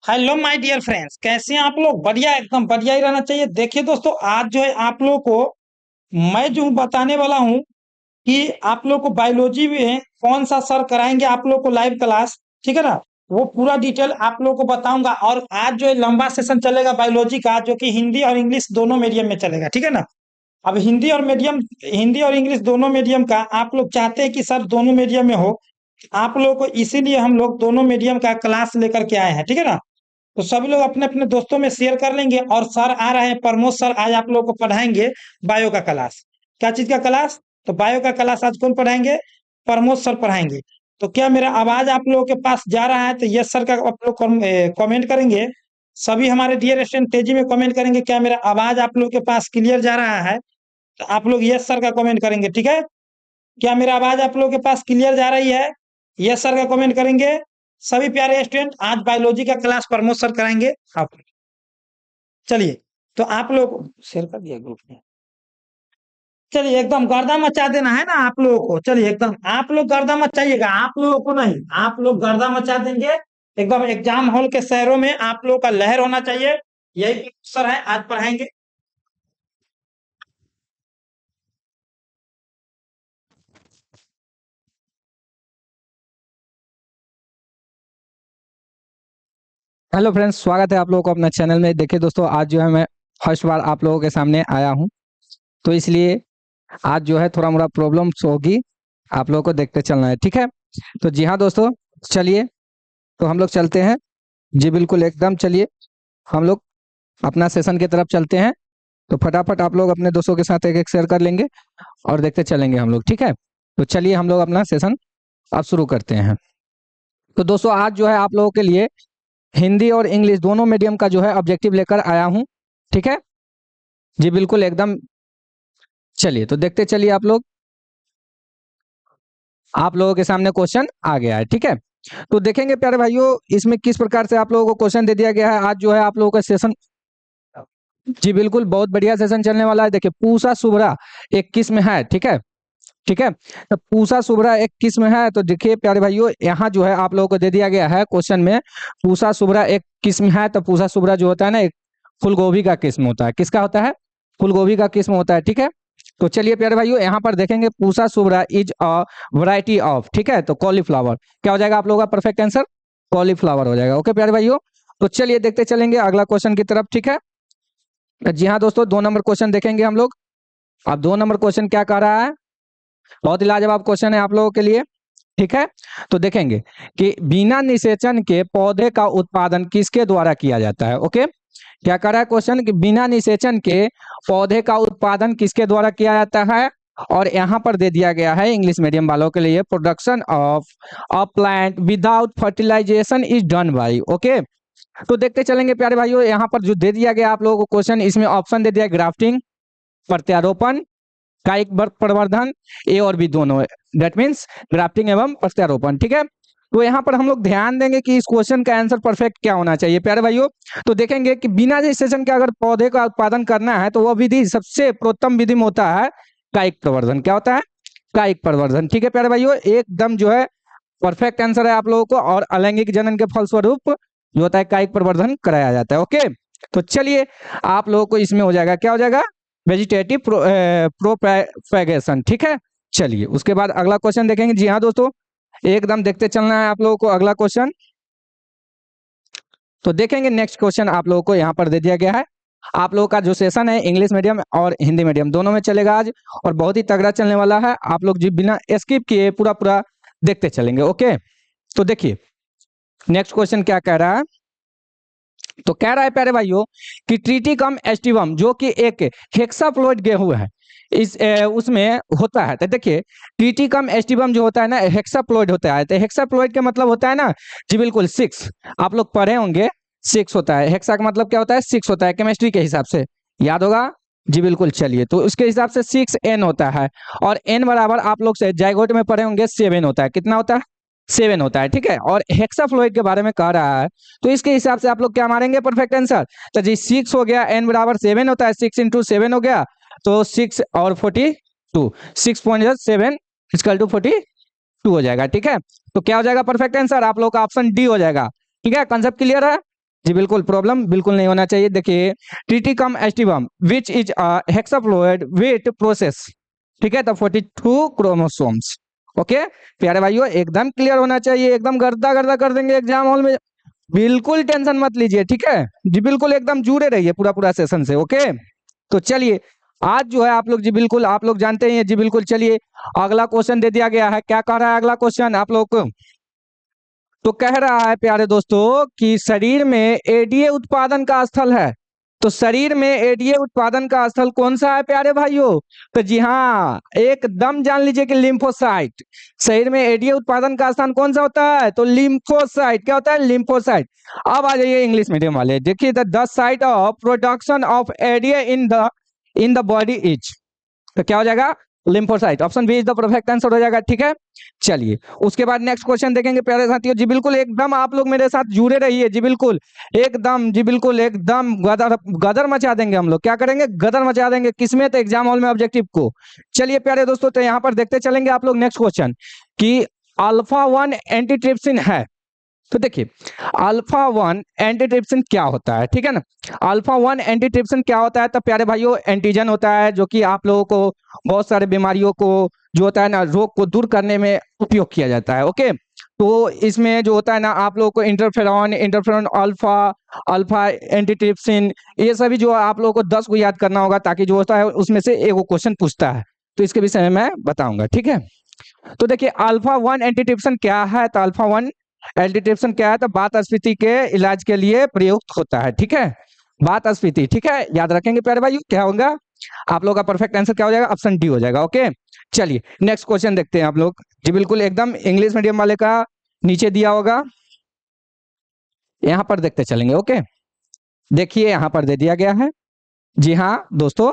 Hello my dear friends, कैसे हैं आप लोग? बढ़िया, एकदम बढ़िया ही रहना चाहिए। देखिए दोस्तों, आज जो है आप लोगों को मैं जो बताने वाला हूँ कि आप लोग को बायोलॉजी में कौन सा सर कराएंगे आप लोग को लाइव क्लास। ठीक है ना? वो पूरा डिटेल आप लोग को बताऊंगा। और आज जो है लंबा सेशन चलेगा बायोलॉजी का, जो कि हिंदी और इंग्लिश दोनों मीडियम में चलेगा। ठीक है ना? अब हिंदी और इंग्लिश दोनों मीडियम का आप लोग चाहते हैं कि सर दोनों मीडियम में हो। आप लोगों को इसीलिए हम लोग दोनों मीडियम का क्लास लेकर के आए हैं। ठीक है ना? तो सभी लोग अपने अपने दोस्तों में शेयर कर लेंगे। और सर आ रहे हैं, प्रमोद सर आज आप लोगों को पढ़ाएंगे बायो का क्लास। क्या चीज का क्लास? तो बायो का क्लास आज कौन पढ़ाएंगे? प्रमोद सर पढ़ाएंगे। तो क्या मेरा आवाज आप लोगों के पास जा रहा है? तो यस सर का आप लोग कमेंट करेंगे। सभी हमारे डियर स्टूडेंट तेजी में कमेंट करेंगे, क्या मेरा आवाज आप लोगों के पास क्लियर जा रहा है? तो आप लोग यस सर का कमेंट करेंगे। ठीक है? क्या मेरा आवाज आप लोगों के पास क्लियर जा रही है? यस सर का कमेंट करेंगे सभी प्यारे स्टूडेंट। आज बायोलॉजी का क्लास प्रमोद सर कराएंगे आप। चलिए, तो आप लोग शेयर कर दिया ग्रुप में। चलिए, एकदम गर्दा मचा देना है ना आप लोगों को। चलिए, एकदम आप लोग गर्दा मचाइएगा, आप लोगों को नहीं, आप लोग गर्दा मचा देंगे। एकदम एग्जाम हॉल के शहरों में आप लोगों का लहर होना चाहिए। यही सर है आज पढ़ाएंगे। हेलो फ्रेंड्स, स्वागत है आप लोगों को अपना चैनल में। देखिए दोस्तों, आज जो है मैं फर्स्ट बार आप लोगों के सामने आया हूं, तो इसलिए आज जो है थोड़ा मोड़ा प्रॉब्लम्स होगी, आप लोगों को देखते चलना है। ठीक है? तो जी हाँ दोस्तों, चलिए तो हम लोग चलते हैं। जी बिल्कुल, एकदम चलिए हम लोग अपना सेशन की तरफ चलते हैं। तो फटाफट आप लोग अपने दोस्तों के साथ एक एक शेयर कर लेंगे और देखते चलेंगे हम लोग। ठीक है? तो चलिए हम लोग अपना सेशन अब शुरू करते हैं। तो दोस्तों, आज जो है आप लोगों के लिए हिंदी और इंग्लिश दोनों मीडियम का जो है ऑब्जेक्टिव लेकर आया हूं। ठीक है? जी बिल्कुल, एकदम चलिए तो देखते चलिए आप लोगों के सामने क्वेश्चन आ गया है। ठीक है? तो देखेंगे प्यारे भाइयों, इसमें किस प्रकार से आप लोगों को क्वेश्चन दे दिया गया है। आज जो है आप लोगों का सेशन, जी बिल्कुल, बहुत बढ़िया सेशन चलने वाला है। देखिए, पूसा सुभरा एक किस्म है। ठीक है? ठीक है? तो पूसा सुभरा एक किस्म है। तो देखिए प्यारे भाइयों, यहाँ जो है आप लोगों को दे दिया गया है क्वेश्चन में, पूसा सुभरा एक किस्म है। तो पूसा सुभरा जो होता है ना, एक फूलगोभी का किस्म होता है। किसका होता है? फूलगोभी का किस्म होता है। ठीक है? तो चलिए प्यारे भाइयों, यहाँ पर देखेंगे Pusa Subhra is a variety of, ठीक है, तो कॉलीफ्लावर क्या हो जाएगा आप लोगों का परफेक्ट आंसर? कॉलीफ्लावर हो जाएगा। ओके प्यारे भाइयों, तो चलिए देखते चलेंगे अगला क्वेश्चन की तरफ। ठीक है? जी हाँ दोस्तों, 2 नंबर क्वेश्चन देखेंगे हम लोग। अब 2 नंबर क्वेश्चन क्या कह रहा है? बहुत ही लाजवाब क्वेश्चन है आप लोगों के लिए। ठीक है? तो देखेंगे कि बिना निषेचन के पौधे का उत्पादन किसके द्वारा किया जाता है। ओके, क्या कर रहा है क्वेश्चन कि बिना निषेचन के पौधे का उत्पादन किसके द्वारा किया जाता है। और यहाँ पर दे दिया गया है इंग्लिश मीडियम वालों के लिए, production of a plant without fertilisation is done by. Okay, तो देखते चलेंगे प्यारे भाइयों, यहाँ पर जो दे दिया गया आप लोगों को क्वेश्चन, इसमें ऑप्शन दे दिया ग्राफ्टिंग, प्रत्यारोपण, कायिक प्रवर्धन, ए और बी दोनों, दैट मीन्स ग्राफ्टिंग एवं प्रत्यारोपण। ठीक है? तो यहाँ पर हम लोग ध्यान देंगे कि इस क्वेश्चन का आंसर परफेक्ट क्या होना चाहिए प्यारे भाइयों। तो देखेंगे कि बिना निषेचन के अगर पौधे का उत्पादन करना है तो वह विधि सबसे प्रोत्तम विधि में होता है कायिक प्रवर्धन। क्या होता है? कायिक प्रवर्धन। ठीक है प्यारे भाइयों, एकदम जो है परफेक्ट आंसर है आप लोगों को। और अलैंगिक जनन के फलस्वरूप जो होता है कायिक प्रवर्धन कराया जाता है। ओके, तो चलिए आप लोगों को इसमें हो जाएगा, क्या हो जाएगा? Vegetative propagation. ठीक है? चलिए उसके बाद अगला क्वेश्चन देखेंगे। जी हाँ दोस्तों, एकदम देखते चलना है आप लोगों को अगला क्वेश्चन। तो देखेंगे नेक्स्ट क्वेश्चन आप लोगों को यहाँ पर दे दिया गया है। आप लोगों का जो सेशन है इंग्लिश मीडियम और हिंदी मीडियम दोनों में चलेगा आज, और बहुत ही तगड़ा चलने वाला है। आप लोग जी बिना स्किप किए पूरा पूरा देखते चलेंगे। ओके, तो देखिए नेक्स्ट क्वेश्चन क्या कह रहा है। तो कह रहा है प्यारे भाइयों कि ट्रिटिकम एस्टिवम जो कि एक हेक्साप्लॉइड गेहूं है, उसमें होता है। तो देखिए ट्रिटिकम एस्टिवम जो होता है ना, हेक्साप्लॉइड होता है। तो हेक्साप्लॉइड का मतलब होता है ना, जी बिल्कुल 6, आप लोग पढ़े होंगे 6 होता है। हेक्सा का मतलब क्या होता है? 6 होता है, केमिस्ट्री के हिसाब से याद होगा। जी बिल्कुल, चलिए तो उसके हिसाब से 6n होता है। और n बराबर आप लोग से जाइगोट में पढ़े होंगे 7 होता है। कितना होता है? 7 होता है। ठीक है? और हेक्साफ्लोइड के बारे में कह रहा है, तो इसके हिसाब से आप लोग क्या मारेंगे परफेक्ट आंसर? तो जी 6 हो गया, n बराबर 7 होता है, 6 इंटू 7 हो गया, तो 6 और 42, 6.7 इक्वल टू 42 हो जाएगा। ठीक है? तो क्या हो जाएगा परफेक्ट आंसर? आप लोग का ऑप्शन डी हो जाएगा। ठीक है? कंसेप्ट क्लियर है? जी बिल्कुल, प्रॉब्लम बिल्कुल नहीं होना चाहिए। देखिए Triticum aestivum which is hexaploid wheat process, ठीक है, तो 42 क्रोमोसोम्स। ओके प्यारे भाइयों, एकदम क्लियर होना चाहिए, एकदम गर्दा गर्दा कर देंगे एग्जाम हॉल में, बिल्कुल टेंशन मत लीजिए, ठीक है जी, बिल्कुल एकदम जुड़े रहिए पूरा पूरा सेशन से। ओके तो चलिए, आज जो है आप लोग जी बिल्कुल आप लोग जानते ही हैं जी बिल्कुल। चलिए अगला क्वेश्चन दे दिया गया है, क्या कह रहा है अगला क्वेश्चन आप लोग को? तो कह रहा है प्यारे दोस्तों कि शरीर में एडीए उत्पादन का स्थल है। तो शरीर में एडीए उत्पादन का स्थल कौन सा है प्यारे भाइयों? तो जी हाँ, एकदम जान लीजिए कि लिम्फोसाइट। शरीर में एडीए उत्पादन का स्थान कौन सा होता है? तो लिम्फोसाइट। क्या होता है? लिम्फोसाइट। अब आ जाइए इंग्लिश मीडियम वाले, देखिए the site of production of ADA in the body is, तो क्या हो जाएगा? Lymphocyte. Option B is the perfect answer हो जाएगा, ठीक है। चलिए उसके बाद नेक्स्ट क्वेश्चन देखेंगे प्यारे साथियों जी, बिल्कुल एकदम आप लोग मेरे साथ जुड़े रहिए जी बिल्कुल, एकदम जी बिल्कुल एकदम गदर गदर मचा देंगे हम लोग। क्या करेंगे? गदर मचा देंगे किसमें? तो एग्जाम हॉल में ऑब्जेक्टिव को। चलिए प्यारे दोस्तों, तो यहाँ पर देखते चलेंगे आप लोग नेक्स्ट क्वेश्चन कि अल्फा 1 एंटीट्रिप्सिन है। तो देखिए अल्फा 1 एंटीट्रिप्सिन क्या होता है, ठीक है ना। अल्फा 1 एंटीट्रिप्सिन क्या होता है? तो प्यारे भाइयों एंटीजन होता है जो कि आप लोगों को बहुत सारे बीमारियों को जो होता है ना, रोग को दूर करने में उपयोग किया जाता है। ओके तो इसमें जो होता है ना, आप लोगों को interferon, interferon alpha, alpha antitrypsin, ये सभी जो आप लोगों को 10 को याद करना होगा, ताकि जो होता है उसमें से एक क्वेश्चन पूछता है, तो इसके विषय में मैं बताऊंगा, ठीक है। तो देखिए अल्फा 1 एंटीट्रिप्सिन क्या है? तो अल्फा 1 एंटीट्रिप्सिन क्या है? तो वातस्फीति के इलाज के लिए प्रयुक्त होता है, ठीक है। वातस्फीति, ठीक है, याद रखेंगे प्यारे भाई, क्या होगा आप लोग का परफेक्ट आंसर? क्या हो जाएगा? ऑप्शन डी हो जाएगा। ओके चलिए नेक्स्ट क्वेश्चन देखते हैं आप लोग जी, बिल्कुल एकदम इंग्लिश मीडियम वाले का नीचे दिया होगा, यहां पर देखते चलेंगे। ओके देखिए यहां पर दे दिया गया है जी हाँ दोस्तों,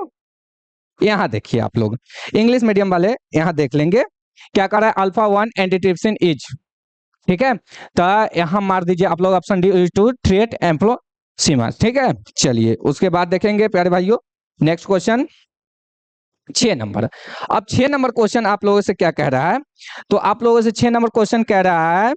यहां देखिए आप लोग इंग्लिश मीडियम वाले यहां देख लेंगे क्या कर रहा है। अल्फा 1 एंटीट्रिप्सिन इज, ठीक है, तो यहां मार दीजिए आप लोग ऑप्शन डी टू ट्रीट एम्प्लोसीमा, ठीक है। चलिए उसके बाद देखेंगे प्यारे भाइयों नेक्स्ट क्वेश्चन 6 नंबर। अब 6 नंबर क्वेश्चन आप लोगों से क्या कह रहा है? तो आप लोगों से 6 नंबर क्वेश्चन कह रहा है,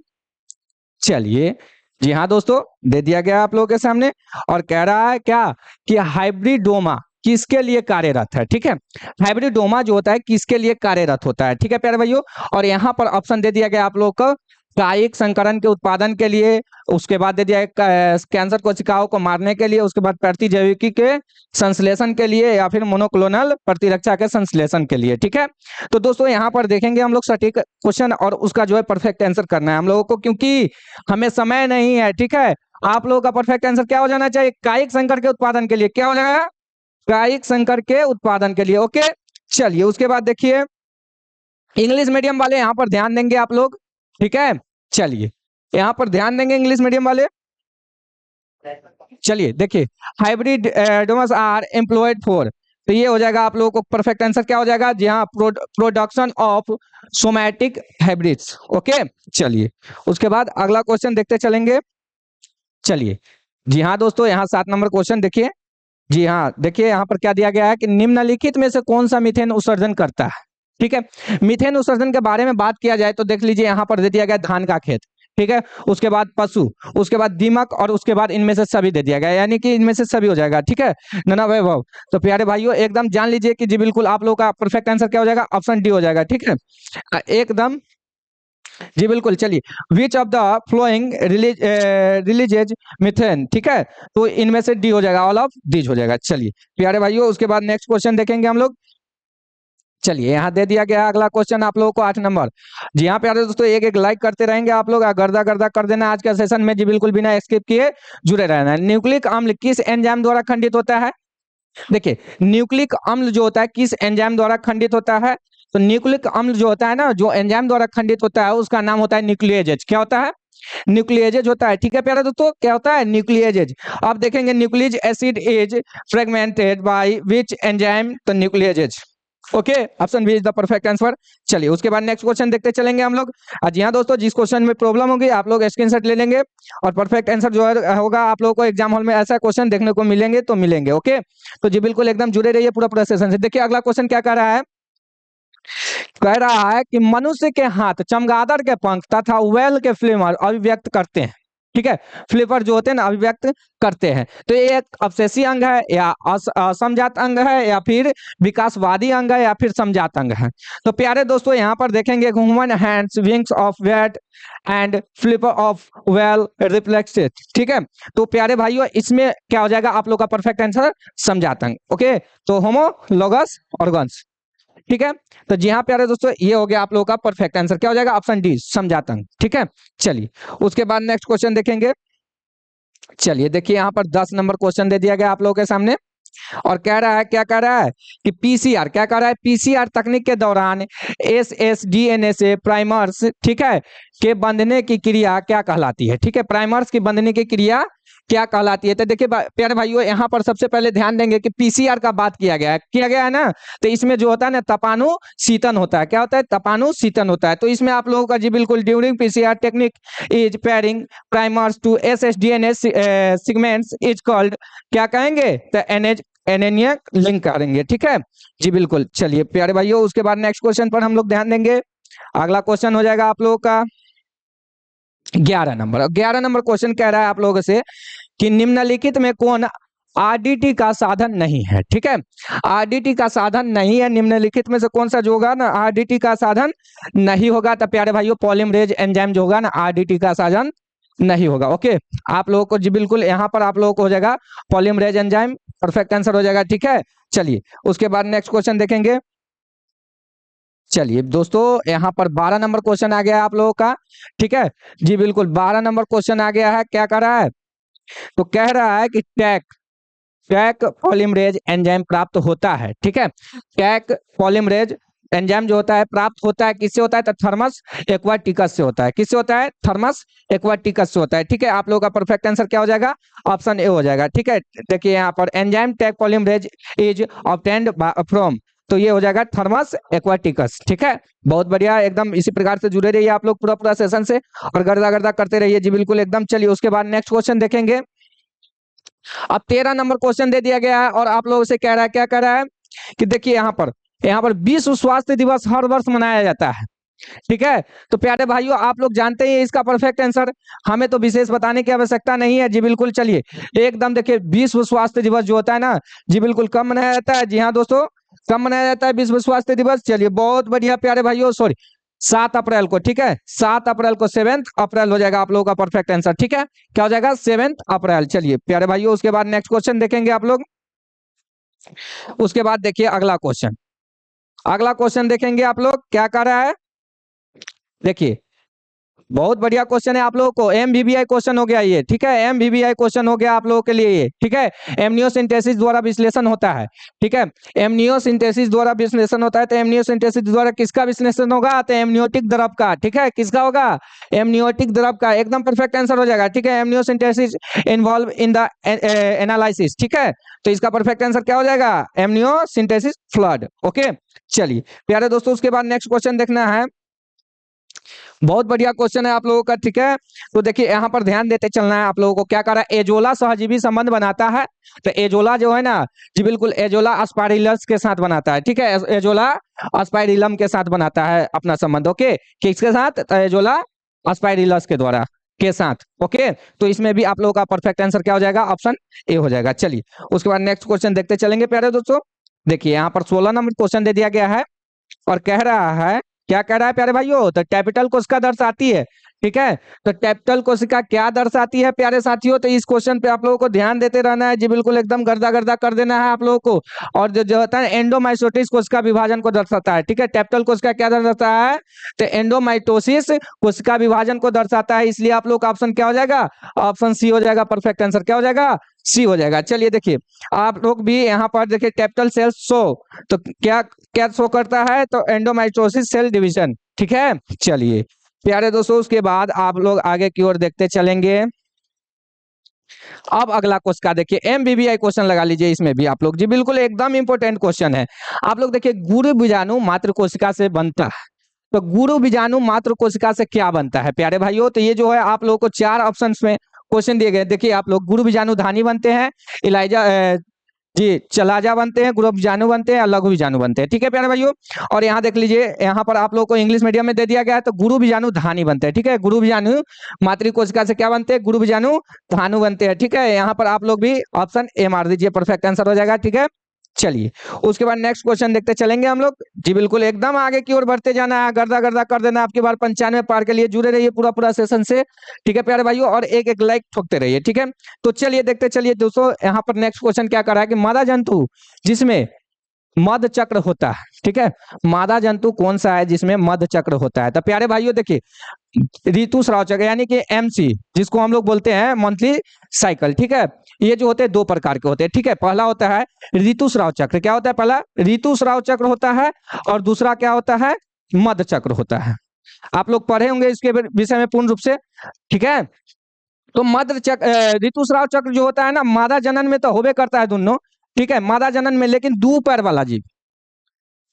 चलिए जी हाँ दोस्तों दे दिया गया आप लोगों के सामने, और कह रहा है क्या कि हाइब्रिडोमा किसके लिए कार्यरत है, ठीक है। हाइब्रिडोमा जो होता है किसके लिए कार्यरत होता है, ठीक है प्यारे भाइयों। और यहाँ पर ऑप्शन दे दिया गया आप लोगों को, कायिक संकरण के उत्पादन के लिए, उसके बाद दे दिया कैंसर कोशिकाओं को मारने के लिए, उसके बाद प्रतिजैविकी के संश्लेषण के लिए, या फिर मोनोक्लोनल प्रतिरक्षा के संश्लेषण के लिए, ठीक है। तो दोस्तों यहाँ पर देखेंगे हम लोग सटीक क्वेश्चन, और उसका जो है परफेक्ट आंसर करना है हम लोगों को, क्योंकि हमें समय नहीं है, ठीक है। आप लोगों का परफेक्ट आंसर क्या हो जाना चाहिए? कायिक संकर के उत्पादन के लिए। क्या हो जाएगा? कायिक संकर के उत्पादन के लिए। ओके चलिए उसके बाद देखिए इंग्लिश मीडियम वाले यहाँ पर ध्यान देंगे आप लोग, ठीक है। चलिए यहाँ पर ध्यान देंगे इंग्लिश मीडियम वाले। चलिए देखिए hybridomas are employed for, तो ये हो जाएगा आप लोगों को परफेक्ट आंसर क्या हो जाएगा? जी हाँ, production of somatic hybrids. Okay चलिए उसके बाद अगला क्वेश्चन देखते चलेंगे। चलिए जी हाँ दोस्तों, यहाँ 7 नंबर क्वेश्चन देखिए जी हाँ, देखिए यहाँ पर क्या दिया गया है कि निम्नलिखित में से कौन सा मीथेन उत्सर्जन करता है, ठीक है। मीथेन उत्सर्जन के बारे में बात किया जाए तो देख लीजिए यहाँ पर दे दिया गया धान का खेत, ठीक है, उसके बाद पशु, उसके बाद दीमक, और उसके बाद इनमें से सभी दे दिया गया, यानी कि इनमें से सभी हो जाएगा, ठीक है। None of above. तो प्यारे भाइयों एकदम जान लीजिए कि जी बिल्कुल आप लोगों का परफेक्ट आंसर क्या हो जाएगा? ऑप्शन डी हो जाएगा, ठीक है, एकदम जी बिल्कुल। चलिए विच of the flowing releases methane, ठीक है, तो इनमें से डी हो जाएगा, ऑल ऑफ दीज हो जाएगा। चलिए प्यारे भाइयों उसके बाद नेक्स्ट क्वेश्चन देखेंगे हम लोग। चलिए यहाँ दे दिया गया अगला क्वेश्चन आप लोगों को 8 नंबर। जी हाँ प्यारे दोस्तों, एक एक लाइक करते रहेंगे आप लोग, गर्दा गर्दा कर देना आज के सेशन में जी बिल्कुल, बिना स्किप किए जुड़े रहना है। न्यूक्लिक अम्ल किस एंजाइम द्वारा खंडित होता है? देखिए न्यूक्लिक अम्ल जो होता है किस एंजाइम द्वारा खंडित होता है? तो न्यूक्लिक अम्ल जो होता है ना, जो एंजाइम द्वारा खंडित होता है उसका नाम होता है न्यूक्लियेजेज। क्या होता है? न्यूक्लियेजेज होता है, ठीक है प्यारे दोस्तों, क्या होता है? न्यूक्लियेजेज। अब देखेंगे nucleus acid is fragmented by which enzyme? तो nucleases. Okay option B is the perfect answer. चलिए उसके बाद नेक्स्ट क्वेश्चन देखते चलेंगे हम लोग। जी हाँ दोस्तों, जिस क्वेश्चन में प्रॉब्लम होगी आप लोग स्क्रीनशॉट ले लेंगे, और परफेक्ट आंसर जो है होगा आप लोगों को एग्जाम हॉल में ऐसा क्वेश्चन देखने को मिलेंगे तो मिलेंगे। ओके तो जी बिल्कुल एकदम जुड़े रहिए पूरा पूरा सेशन से। देखिए अगला क्वेश्चन क्या कह रहा है? कह रहा है कि मनुष्य के हाथ चमगादड़ के पंख तथा व्हेल के फ्लेमर अभिव्यक्त करते हैं। ठीक है, फ्लिपर जो होते हैं ना अभिव्यक्त करते हैं। तो ये एक अवशेषी अंग है या असमजात अंग है या फिर विकासवादी अंग है या फिर समजात अंग है। तो प्यारे दोस्तों यहाँ पर देखेंगे human hands wings of bat and flipper of whale reflexed. ठीक है, तो प्यारे भाइयों इसमें क्या हो जाएगा आप लोग का परफेक्ट आंसर समजात अंग। ओके, तो होमोलोगस ऑर्गन्स। ठीक है, तो जी हाँ प्यारे दोस्तों ये हो गया आप लोगों का परफेक्ट आंसर, क्या हो जाएगा ऑप्शन डी समझाता हूं। ठीक है, चलिए उसके बाद नेक्स्ट क्वेश्चन देखेंगे। चलिए देखिए यहाँ पर 10 नंबर क्वेश्चन दे दिया गया आप लोगों के सामने और कह रहा है, क्या कह रहा है कि पीसीआर, क्या कह रहा है पीसीआर तकनीक के दौरान एसएसडीएनए से प्राइमर्स, ठीक है, के बंधने की क्रिया क्या कहलाती है। ठीक है, प्राइमर्स की बंधने की क्रिया क्या कहलाती है। तो देखिए प्यारे भाइयों यहाँ पर सबसे पहले ध्यान देंगे कि पीसीआर का बात किया गया है ना, तो इसमें जो होता है ना तपानु शीतन होता है। क्या होता है, तपानु शीतन होता है। तो इसमें आप लोगों का जी बिल्कुल during PCR technique is pairing primers to ssDNA segments is called, क्या कहेंगे, तो एनेनिया लिंक करेंगे। ठीक है जी बिल्कुल। चलिए प्यारे भाइयों उसके बाद नेक्स्ट क्वेश्चन पर हम लोग ध्यान देंगे। अगला क्वेश्चन हो जाएगा आप लोगों का 11 नंबर। 11 नंबर क्वेश्चन कह रहा है आप लोगों से कि निम्नलिखित में कौन आरडीटी का साधन नहीं है। ठीक है, आरडीटी का साधन नहीं है, निम्नलिखित में से कौन सा जो होगा ना आरडीटी का साधन नहीं होगा। तो प्यारे भाइयों पॉलीमरेज एंजाइम जो होगा ना आरडीटी का साधन नहीं होगा। ओके, आप लोगों को जी बिल्कुल यहाँ पर आप लोगों को हो जाएगा पॉलीमरेज एंजाइम, परफेक्ट आंसर हो जाएगा। ठीक है, चलिए उसके बाद नेक्स्ट क्वेश्चन देखेंगे। चलिए दोस्तों यहाँ पर 12 नंबर क्वेश्चन आ गया है आप लोगों का। ठीक है जी बिल्कुल, 12 नंबर क्वेश्चन आ गया है। क्या कर रहा है, तो कह रहा है कि टैक पॉलीमरेज एंजाइम प्राप्त होता है। ठीक है, टैक पॉलीमरेज एंजाइम जो होता है प्राप्त होता है किससे होता है, तो थर्मस एक्वाटिकस से होता है। किससे होता है, थर्मस एक्वाटिकस से होता है। ठीक है, आप लोगों का परफेक्ट आंसर क्या हो जाएगा, ऑप्शन ए हो जाएगा। ठीक है, देखिए यहाँ पर enzyme Taq polymerase is obtained from, तो ये हो जाएगा थर्मस एक्वाटिकस। ठीक है, बहुत बढ़िया, एकदम इसी प्रकार से जुड़े रहिए आप लोग पूरा पूरा सेशन से और गर्दा गर्दा करते रहिए जी बिल्कुल एकदम। चलिए उसके बाद नेक्स्ट क्वेश्चन देखेंगे। अब 13 नंबर क्वेश्चन दे दिया गया है और आप लोगों से कह रहा है, क्या कह रहा है कि देखिए यहाँ पर विश्व स्वास्थ्य दिवस हर वर्ष मनाया जाता है। ठीक है, तो प्यारे भाइयों आप लोग जानते हैं इसका परफेक्ट आंसर, हमें तो विशेष बताने की आवश्यकता नहीं है जी बिल्कुल। चलिए एकदम देखिए विश्व स्वास्थ्य दिवस जो होता है ना जी बिल्कुल कब मनाया जाता है, जी हाँ दोस्तों कब मनाया जाता है विश्व स्वास्थ्य दिवस। चलिए बहुत बढ़िया प्यारे भाइयों, सॉरी 7 अप्रैल को। ठीक है, 7 अप्रैल को, 7 अप्रैल हो जाएगा आप लोगों का परफेक्ट आंसर। ठीक है, क्या हो जाएगा 7 अप्रैल। चलिए प्यारे भाइयों उसके बाद नेक्स्ट क्वेश्चन देखेंगे आप लोग। उसके बाद देखिए अगला क्वेश्चन, अगला क्वेश्चन देखेंगे आप लोग क्या कर रहा है। देखिए बहुत बढ़िया क्वेश्चन है आप लोगों को, एमवीबीआई क्वेश्चन हो गया ये। ठीक है, एमवीबीआई क्वेश्चन हो गया आप लोगों के लिए ये। ठीक है, एमनियोसिंथेसिस द्वारा विश्लेषण होता है। ठीक है, एमनियोसिंथेसिस द्वारा विश्लेषण होता है, तो एमनियोसिंथेसिस द्वारा किसका विश्लेषण होगा, तो एमनियोटिक द्रव का। ठीक है, किसका होगा, एमनियोटिक द्रव का, एकदम परफेक्ट आंसर हो जाएगा। ठीक है, एमनियोसिंथेसिस इन्वॉल्व इन द एनालिसिस। ठीक है, तो इसका परफेक्ट आंसर क्या हो जाएगा, एमनियोसिंथेसिस फ्लड। ओके, चलिए प्यारे दोस्तों उसके बाद नेक्स्ट क्वेश्चन देखना है, बहुत बढ़िया क्वेश्चन है आप लोगों का। ठीक है, तो देखिए यहाँ पर ध्यान देते चलना है आप लोगों को। क्या कर रहा है, एजोला सहजीवी संबंध बनाता है, तो एजोला जो है ना जी बिल्कुल एजोला अस्पारिलस के साथ बनाता है। ठीक है, एजोला अस्पाइरिलम के साथ बनाता है अपना संबंध। ओके, किसके साथ, तो एजोला अस्पाइरिलस के द्वारा के साथ। ओके, तो इसमें भी आप लोगों का परफेक्ट आंसर क्या हो जाएगा, ऑप्शन ए हो जाएगा। चलिए उसके बाद नेक्स्ट क्वेश्चन देखते चलेंगे प्यारे दोस्तों। देखिए यहाँ पर 16 नंबर क्वेश्चन दे दिया गया है और कह रहा है, क्या कह रहा है प्यारे भाइयों, तो कैपिटल कोशिका दर्शाती है। ठीक है, तो कैपिटल कोशिका क्या दर्शाती है प्यारे साथियों, तो इस क्वेश्चन पे आप लोगों को ध्यान देते रहना है जी बिल्कुल, एकदम गर्दा गर्दा कर देना है आप लोगों को। और जो होता है एंडोमाइटोसिस कोशिका विभाजन को दर्शाता है। ठीक है, कैपिटल कोशिका क्या दर्शाता है, तो एंडोमाइटोसिस कोशिका विभाजन को दर्शाता है, इसलिए आप लोग का ऑप्शन क्या हो जाएगा, ऑप्शन सी हो जाएगा। परफेक्ट आंसर क्या हो जाएगा, सी हो जाएगा। चलिए देखिए आप लोग भी यहाँ पर देखिए कैपिटल सेल शो, तो क्या क्या शो करता है, तो एंडोमाइटोसिस सेल डिवीजन। ठीक है, चलिए प्यारे दोस्तों उसके बाद आप लोग आगे की ओर देखते चलेंगे। अब अगला क्वेश्चन देखिए, एमबीबीआई क्वेश्चन लगा लीजिए इसमें भी आप लोग जी बिल्कुल, एकदम इंपॉर्टेंट क्वेश्चन है। आप लोग देखिए गुरु बीजाणु मात्र कोशिका से बनता है, तो गुरु बीजाणु मात्र कोशिका से क्या बनता है प्यारे भाइयों, तो ये जो है आप लोगों को 4 ऑप्शंस में क्वेश्चन दिए गए। देखिए आप लोग गुरु बीजाणु धानी बनते हैं, इलाइजा जी चलाजा बनते हैं, गुरु बीजाणु बनते हैं, लघु बीजाणु बनते हैं। ठीक है प्यारे भाइयों, और यहाँ देख लीजिए, यहाँ पर आप लोगों को इंग्लिश मीडियम में दे दिया गया है, तो गुरु बीजाणु धानी बनते हैं। ठीक है, गुरु बीजाणु मातृ कोशिका से क्या बनते हैं, गुरु बीजाणु धानु बनते हैं। ठीक है, यहाँ पर आप लोग भी ऑप्शन ए मार दीजिए, परफेक्ट आंसर हो जाएगा। ठीक है, चलिए उसके बाद नेक्स्ट क्वेश्चन देखते चलेंगे हम लोग। जी बिल्कुल एकदम आगे की ओर बढ़ते जाना है, गर्दा गर्दा कर देना आपकी बार 95 पार के लिए। जुड़े रहिए पूरा पूरा सेशन से। ठीक है प्यारे भाइयों, और एक एक लाइक ठोकते रहिए। ठीक है, तो चलिए देखते चलिए दोस्तों, यहाँ पर नेक्स्ट क्वेश्चन क्या कर रहा है कि मादा जंतु जिसमें मध चक्र होता है। ठीक है, मादा जंतु कौन सा है जिसमें मध चक्र होता है? तो प्यारे भाइयों देखिए, ऋतुस्राव चक्र यानी कि एमसी, जिसको हम लोग बोलते हैं मंथली साइकिल। ठीक है, ये जो होते हैं दो प्रकार के होते हैं। ठीक है, पहला होता है ऋतुस्राव चक्र। क्या होता है? पहला ऋतुस्राव चक्र होता है, और दूसरा क्या होता है? मध चक्र होता है। आप लोग पढ़े होंगे इसके विषय में पूर्ण रूप से। ठीक है, तो मध चक्र, ऋतुस्राव चक्र जो होता है ना, मादा जनन में तो होबे करता है दोनों। ठीक है, मादा जनन में, लेकिन दो पैर वाला जीव।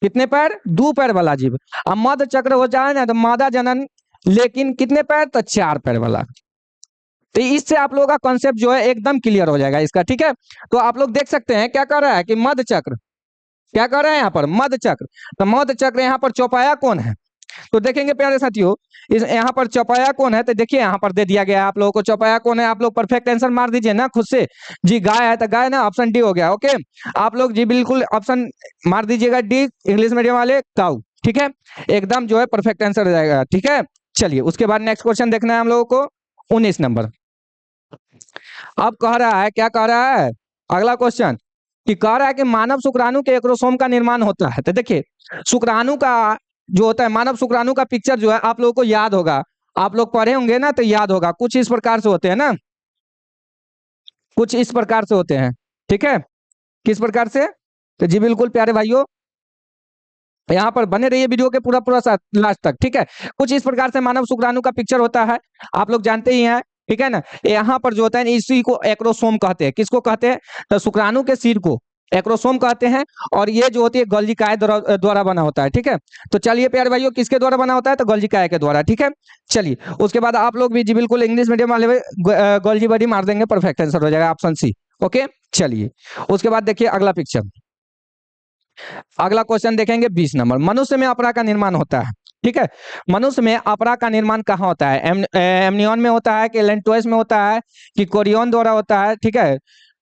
कितने पैर? दो पैर वाला जीव। अब मध चक्र हो जाए ना तो मादा जनन, लेकिन कितने पैर? तो चार पैर वाला। तो इससे आप लोगों का कॉन्सेप्ट जो है एकदम क्लियर हो जाएगा इसका। ठीक है, तो आप लोग देख सकते हैं क्या कर रहा है कि मध चक्र, क्या कर रहे हैं यहाँ पर? मध चक्र। तो मध चक्र यहाँ पर चौपाया कौन है? तो देखेंगे प्यारे साथियों, इस यहाँ पर चौपाया कौन है? तो देखिए यहाँ पर दे दिया गया है आप लोगों को, चौपाया कौन है। आप लोग परफेक्ट आंसर मार दीजिए ना खुद से। जी गाय है, तो गाय ना, ऑप्शन डी हो गया। ओके, आप लोग जी बिल्कुल ऑप्शन मार दीजिएगा डी, इंग्लिश मीडियम वाले, काऊ। ठीक है, एकदम जो है परफेक्ट आंसर हो जाएगा। ठीक है, चलिए उसके बाद नेक्स्ट क्वेश्चन देखना है हम लोगों को, 19 नंबर। अब कह रहा है, क्या कह रहा है अगला क्वेश्चन, कि कह रहा है कि मानव शुक्राणु के एक्रोसोम का निर्माण होता है। तो देखिए, शुक्राणु का जो होता है, मानव शुक्राणु का पिक्चर जो है आप लोगों को याद होगा, आप लोग पढ़े होंगे ना, तो याद होगा। कुछ इस प्रकार से होते हैं ना, कुछ इस प्रकार से होते हैं। ठीक है, किस प्रकार से? तो जी बिल्कुल प्यारे भाइयों, यहाँ पर बने रहिए वीडियो के पूरा पूरा लास्ट तक। ठीक है, कुछ इस प्रकार से मानव शुक्राणु का पिक्चर होता है, आप लोग जानते ही हैं। ठीक है ना, यहाँ पर जो होता है इसी को एक्रोसोम कहते हैं। किसको कहते हैं? तो शुक्राणु के सिर को एक्रोसोम कहते हैं, और ये जो होती है गोल्जी काय द्वारा बना होता है। ठीक है, तो चलिए प्यारे भाइयों, किसके द्वारा बना होता है? तो गोल्जी काय के द्वारा। ठीक है, चलिए उसके बाद आप लोग भी जी बिल्कुल इंग्लिश मीडियम वाले गोल्जी बड़ी मार देंगे, परफेक्ट आंसर हो जाएगा ऑप्शन सी। ओके, चलिए उसके बाद देखिए अगला पिक्चर, अगला क्वेश्चन देखेंगे 20 नंबर। मनुष्य में अपरा का निर्माण होता है। ठीक है, मनुष्य में अपरा का निर्माण कहाँ होता है? एमनियन में होता है कि एलेंटोइस में होता है कि कोरियन द्वारा होता है? ठीक है,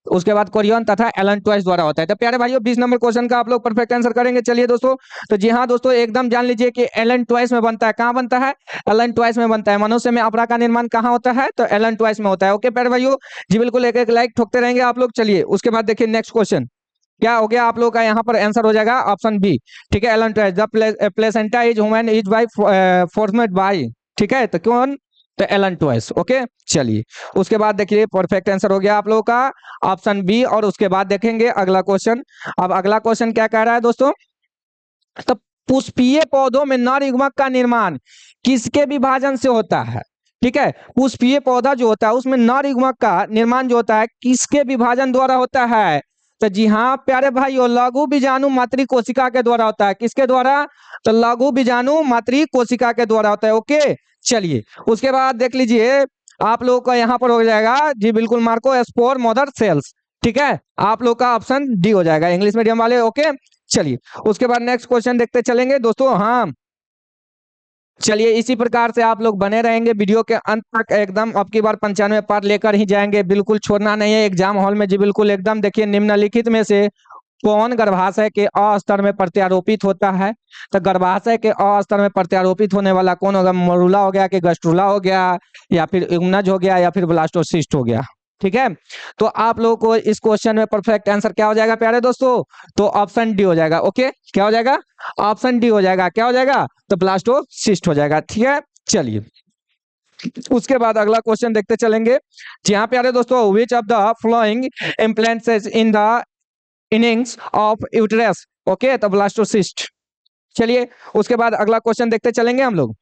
उसके बाद कोरियन तथा एलेंटोइस द्वारा होता है। तो प्यारे भाइयों 20 नंबर क्वेश्चन का आप लोग परफेक्ट आंसर करेंगे। चलिए दोस्तों, तो जी हाँ दोस्तों, एकदम जान लीजिए कि एलेंटोइस में बनता है। कहाँ बनता है? एलेंटोइस में बनता है। मनुष्य में अपरा का निर्माण कहाँ होता है? तो एलेंटोइस में होता है। ओके प्यारे भाइयों, जी बिल्कुल एक एक लाइक ठोकते रहेंगे आप लोग। चलिए उसके बाद देखिए नेक्स्ट क्वेश्चन क्या हो गया आप लोग का, यहाँ पर आंसर हो जाएगा ऑप्शन बी। ठीक है, allantois, the placenta is human is by formed by. ठीक है, तो कौन? तो एलेंटोइस। ओके, चलिए उसके बाद देखिए परफेक्ट आंसर हो गया आप लोगों का ऑप्शन बी। और उसके बाद देखेंगे अगला क्वेश्चन। अब अगला क्वेश्चन क्या कह रहा है दोस्तों? तो पुष्पीय पौधों में नर युग्मक का निर्माण किसके विभाजन से होता है? ठीक है, पुष्पीय पौधा जो होता है उसमें नर युग्मक का निर्माण जो होता है किसके विभाजन द्वारा होता है? तो जी हाँ प्यारे भाइयों, लघु बीजाणु मातृ कोशिका के द्वारा होता है। किसके द्वारा? तो लघु बीजाणु मातृ कोशिका के द्वारा होता है। ओके, चलिए उसके बाद देख लीजिए आप लोगों का यहाँ पर हो जाएगा जी बिल्कुल मार्को स्पोर मदर सेल्स। ठीक है, आप लोग का ऑप्शन डी हो जाएगा, इंग्लिश मीडियम वाले। ओके, चलिए उसके बाद नेक्स्ट क्वेश्चन देखते चलेंगे दोस्तों। हाँ चलिए इसी प्रकार से आप लोग बने रहेंगे वीडियो के अंत तक, एकदम अब की बार 95 पार लेकर ही जाएंगे, बिल्कुल छोड़ना नहीं है एग्जाम हॉल में। जी बिल्कुल एकदम देखिए, निम्नलिखित में से कौन गर्भाशय के अ स्तर में प्रत्यारोपित होता है? तो गर्भाशय के अ स्तर में प्रत्यारोपित होने वाला कौन होगा? मरूला हो गया कि गस्ट्रुला हो गया, या फिर इग्नज हो गया, या फिर ब्लास्टोसिस्ट हो गया? ठीक है, तो आप लोगों को इस क्वेश्चन में परफेक्ट आंसर क्या हो जाएगा प्यारे दोस्तों? तो ऑप्शन डी हो जाएगा। ओके, क्या हो जाएगा? ऑप्शन डी हो जाएगा। क्या हो जाएगा? तो ब्लास्टोसिस्ट हो जाएगा। ठीक है, चलिए उसके बाद अगला क्वेश्चन देखते चलेंगे। जी हाँ प्यारे दोस्तों, विच of the flowing implants in the innings of uterus? Okay, तो ब्लास्टोसिस्ट। चलिए उसके बाद अगला क्वेश्चन देखते चलेंगे हम लोग।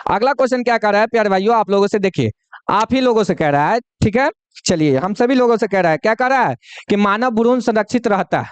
अगला क्वेश्चन क्या कर रहा है प्यारे भाइयों, आप लोगों से देखिए, आप ही लोगों से कह रहा है। ठीक है, चलिए हम सभी लोगों से कह रहा है, क्या कह रहा है कि मानव भ्रूण संरक्षित रहता है।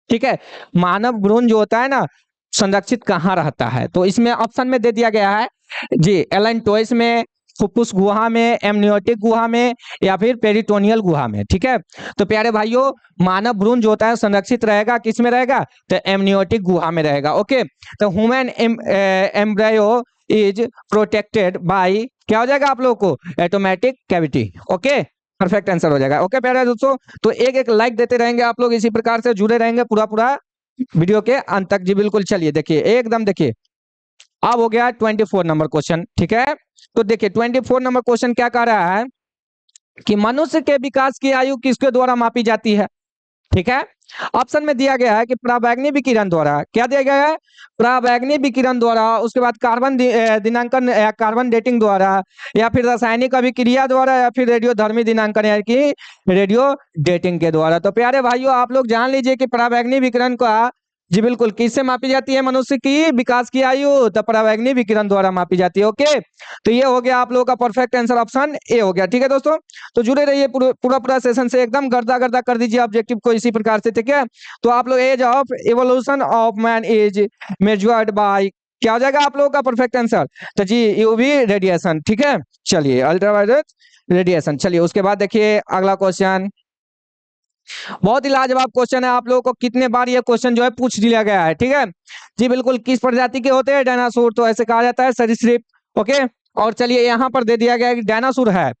ठीक है, मानव भ्रूण जो होता है ना, संरक्षित कहाँ रहता है? तो इसमें ऑप्शन में दे दिया गया है जी, एलेंटोइस में, फुफ्फुस गुहा में, एमनियोटिक गुहा में, या फिर पेरिटोनियल गुहा में। ठीक है, तो प्यारे भाइयों मानव भ्रूण जो होता है संरक्षित रहेगा किस में रहेगा, तो एमनियोटिक गुहा में रहेगा। ओके, तो human embryo is protected by, क्या हो जाएगा आप लोगों को, automatic cavity. Okay, perfect answer हो जाएगा। ओके प्यारे दोस्तों, तो एक एक लाइक देते रहेंगे आप लोग, इसी प्रकार से जुड़े रहेंगे पूरा पूरा वीडियो के अंत तक। जी बिल्कुल, चलिए देखिए एकदम देखिए, अब हो गया 24 नंबर क्वेश्चन। ठीक है, तो देखिए 24 नंबर क्वेश्चन क्या कह रहा है कि मनुष्य के विकास की आयु किसके द्वारा मापी जाती है। ठीक है, ऑप्शन में दिया गया है कि पराबैंगनी विकिरण द्वारा, क्या दिया गया है, पराबैंगनी विकिरण द्वारा, उसके बाद कार्बन दिनांकन कार्बन डेटिंग द्वारा, या फिर रासायनिक अभिक्रिया द्वारा, या फिर रेडियोधर्मी दिनांकन यानी कि रेडियो डेटिंग के द्वारा। तो प्यारे भाइयों आप लोग जान लीजिए कि पराबैंगनी विकिरण का, जी बिल्कुल, किससे मापी जाती है मनुष्य की विकास की आयु, तो पराबैंगनी विकिरण द्वारा मापी जाती है। ओके, तो ये हो गया आप लोगों का परफेक्ट आंसर, ऑप्शन ए हो गया। ठीक है दोस्तों, तो जुड़े रहिए पूरा पूरा सेशन से, एकदम गर्दा गर्दा कर दीजिए ऑब्जेक्टिव को इसी प्रकार से। ठीक है, तो आप लोग age of evolution of man is measured by, क्या हो जाएगा आप लोगों का परफेक्ट आंसर, तो जी यूवी रेडिएशन। ठीक है, चलिए अल्ट्रावायलेट रेडिएशन। चलिए उसके बाद देखिए अगला क्वेश्चन, बहुत ही लाजवाब क्वेश्चन है, आप लोगों को कितने बार ये क्वेश्चन जो है पूछ लिया गया है। ठीक है, जी बिल्कुल, किस प्रजाति के होते हैं डायनासोर, तो ऐसे कहा जाता है सरीसृप। ओके, और चलिए यहाँ पर दे दिया गया है कि डायनासोर है।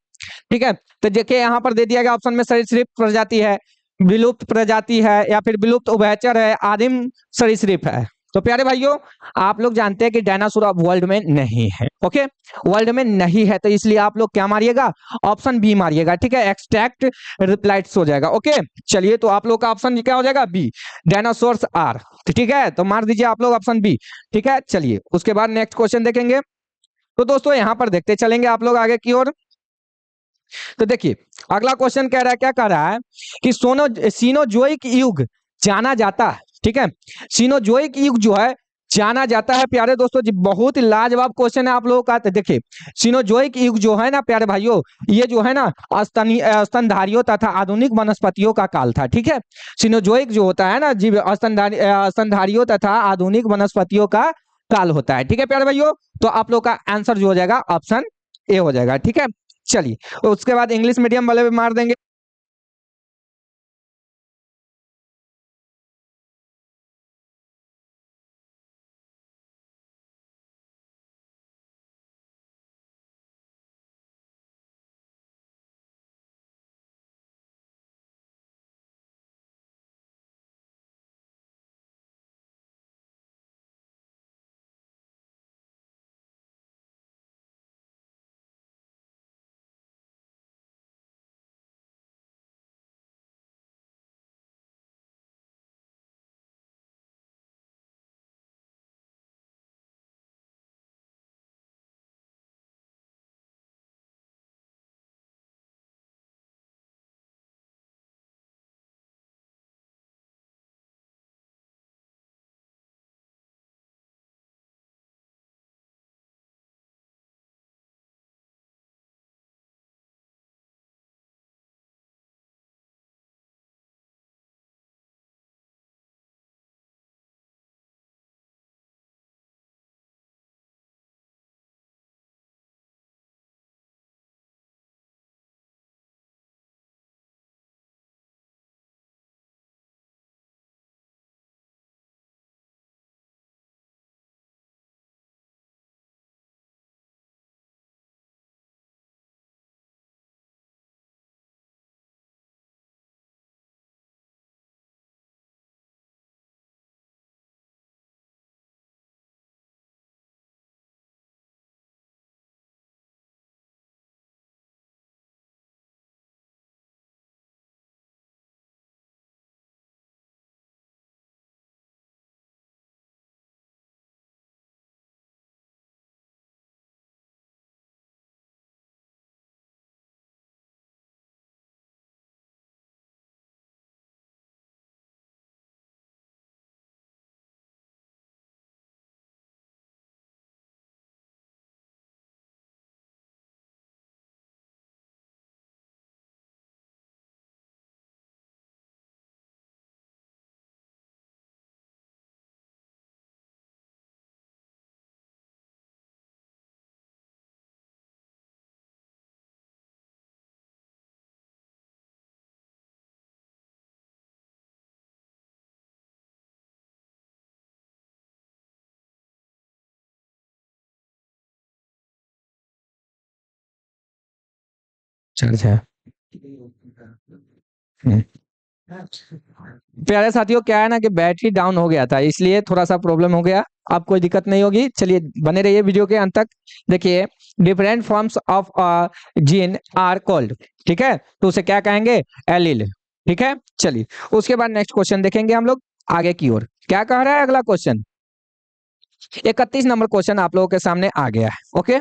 ठीक है, तो देखिए यहाँ पर दे दिया गया ऑप्शन में सरीसृप प्रजाति है, विलुप्त प्रजाति है, या फिर विलुप्त उभयचर है, आदिम सरीसृप है। तो प्यारे भाइयों आप लोग जानते हैं कि डायनासोर अब वर्ल्ड में नहीं है। ओके, वर्ल्ड में नहीं है, तो इसलिए आप लोग क्या मारिएगा, ऑप्शन बी मारिएगा। ठीक है, एक्सट्रैक्ट रिप्लाइट्स हो जाएगा। ओके, चलिए तो आप लोग का ऑप्शन क्या हो जाएगा, बी, डायनासोर्स आर। ठीक है, तो मार दीजिए आप लोग ऑप्शन बी। ठीक है, चलिए उसके बाद नेक्स्ट क्वेश्चन देखेंगे। तो दोस्तों यहाँ पर देखते चलेंगे आप लोग आगे की ओर। तो देखिए अगला क्वेश्चन कह रहा है, क्या कह रहा है कि सीनोजोइक युग जाना जाता है। ठीक है, सीनोजोइक युग जो है जाना जाता है। प्यारे दोस्तों जी बहुत ही लाजवाब क्वेश्चन है आप लोगों का। तो देखिए सीनोजोइक युग जो है ना प्यारे भाइयों, ये जो है ना स्तनधारियों तथा आधुनिक वनस्पतियों का काल था। ठीक है, सीनोजोइक जो होता है ना जी, स्तनधारियों तथा आधुनिक वनस्पतियों का काल होता है। ठीक है प्यारे भाइयों, तो आप लोग का आंसर जो हो जाएगा ऑप्शन ए हो जाएगा। ठीक है, चलिए तो उसके बाद इंग्लिश मीडियम वाले भी मार देंगे। चार्ज है। हम्म। प्यारे साथियों, क्या है ना कि बैटरी डाउन हो गया था, इसलिए थोड़ा सा प्रॉब्लम हो गया। अब कोई दिक्कत नहीं होगी, चलिए बने रहिए वीडियो के अंत तक। देखिए, different forms of gene are called, ठीक है, तो उसे क्या कहेंगे? एलील, ठीक है। चलिए उसके बाद नेक्स्ट क्वेश्चन देखेंगे हम लोग आगे की ओर। क्या कह रहा है अगला क्वेश्चन? 31 नंबर क्वेश्चन आप लोगों के सामने आ गया है। ओके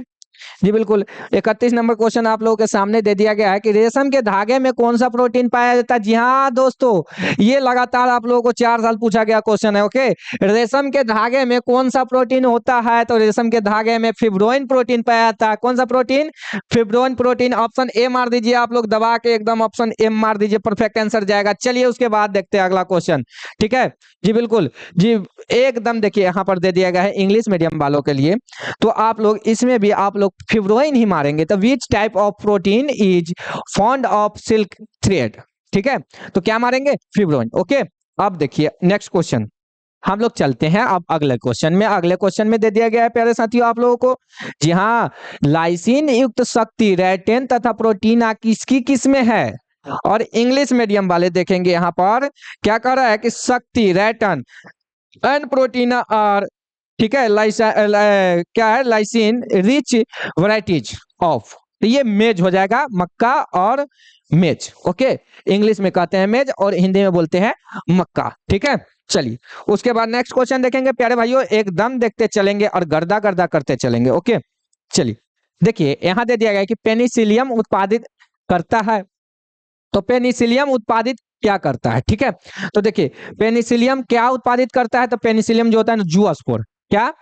जी बिल्कुल, 31 नंबर क्वेश्चन आप लोगों के सामने दे दिया गया है कि रेशम के धागे में कौन सा प्रोटीन पाया जाता है। जी हाँ दोस्तों, ये लगातार आप लोगों को 4 साल पूछा गया क्वेश्चन है। ओके, रेशम के धागे में कौन सा प्रोटीन होता है? तो रेशम के धागे में फिब्रोइन प्रोटीन पाया जाता है। कौन सा प्रोटीन? फिब्रोइन प्रोटीन। ऑप्शन ए मार दीजिए आप लोग दबा के, एकदम ऑप्शन ए मार दीजिए, परफेक्ट आंसर जाएगा। चलिए उसके बाद देखते हैं अगला क्वेश्चन, ठीक है जी बिल्कुल जी। एकदम देखिए यहाँ पर दे दिया गया है इंग्लिश मीडियम वालों के लिए, तो आप लोग इसमें भी आप लोग फिब्रोइन ही मारेंगे। तो which type of protein is found of silk thread, ठीक है, तो क्या मारेंगे? फिब्रोइन। ओके, अब देखिए नेक्स्ट क्वेश्चन हम लोग चलते हैं अब अगले क्वेश्चन में। अगले क्वेश्चन में दे दिया गया है प्यारे साथियों आप लोगों को, जी हाँ, लाइसिन युक्त शक्ति रेटेन तथा प्रोटीन किसकी किस में है? और इंग्लिश मीडियम वाले देखेंगे यहाँ पर क्या कह रहा है कि शक्ति रेटन एंड प्रोटीन आर, ठीक है, क्या है? लाइसिन रिच वैरायटीज ऑफ, तो ये मेज हो जाएगा, मक्का और मेज। ओके, इंग्लिश में कहते हैं मेज और हिंदी में बोलते हैं मक्का, ठीक है। चलिए उसके बाद नेक्स्ट क्वेश्चन देखेंगे प्यारे भाइयों, एकदम देखते चलेंगे और गर्दा गर्दा करते चलेंगे। ओके चलिए देखिए, यहां दे दिया गया है कि पेनिसिलियम उत्पादित करता है। तो पेनिसिलियम उत्पादित क्या करता है? ठीक है, तो देखिए पेनिसिलियम क्या उत्पादित करता है? तो पेनिसिलियम जो होता है ना, जूस्पोर, क्या?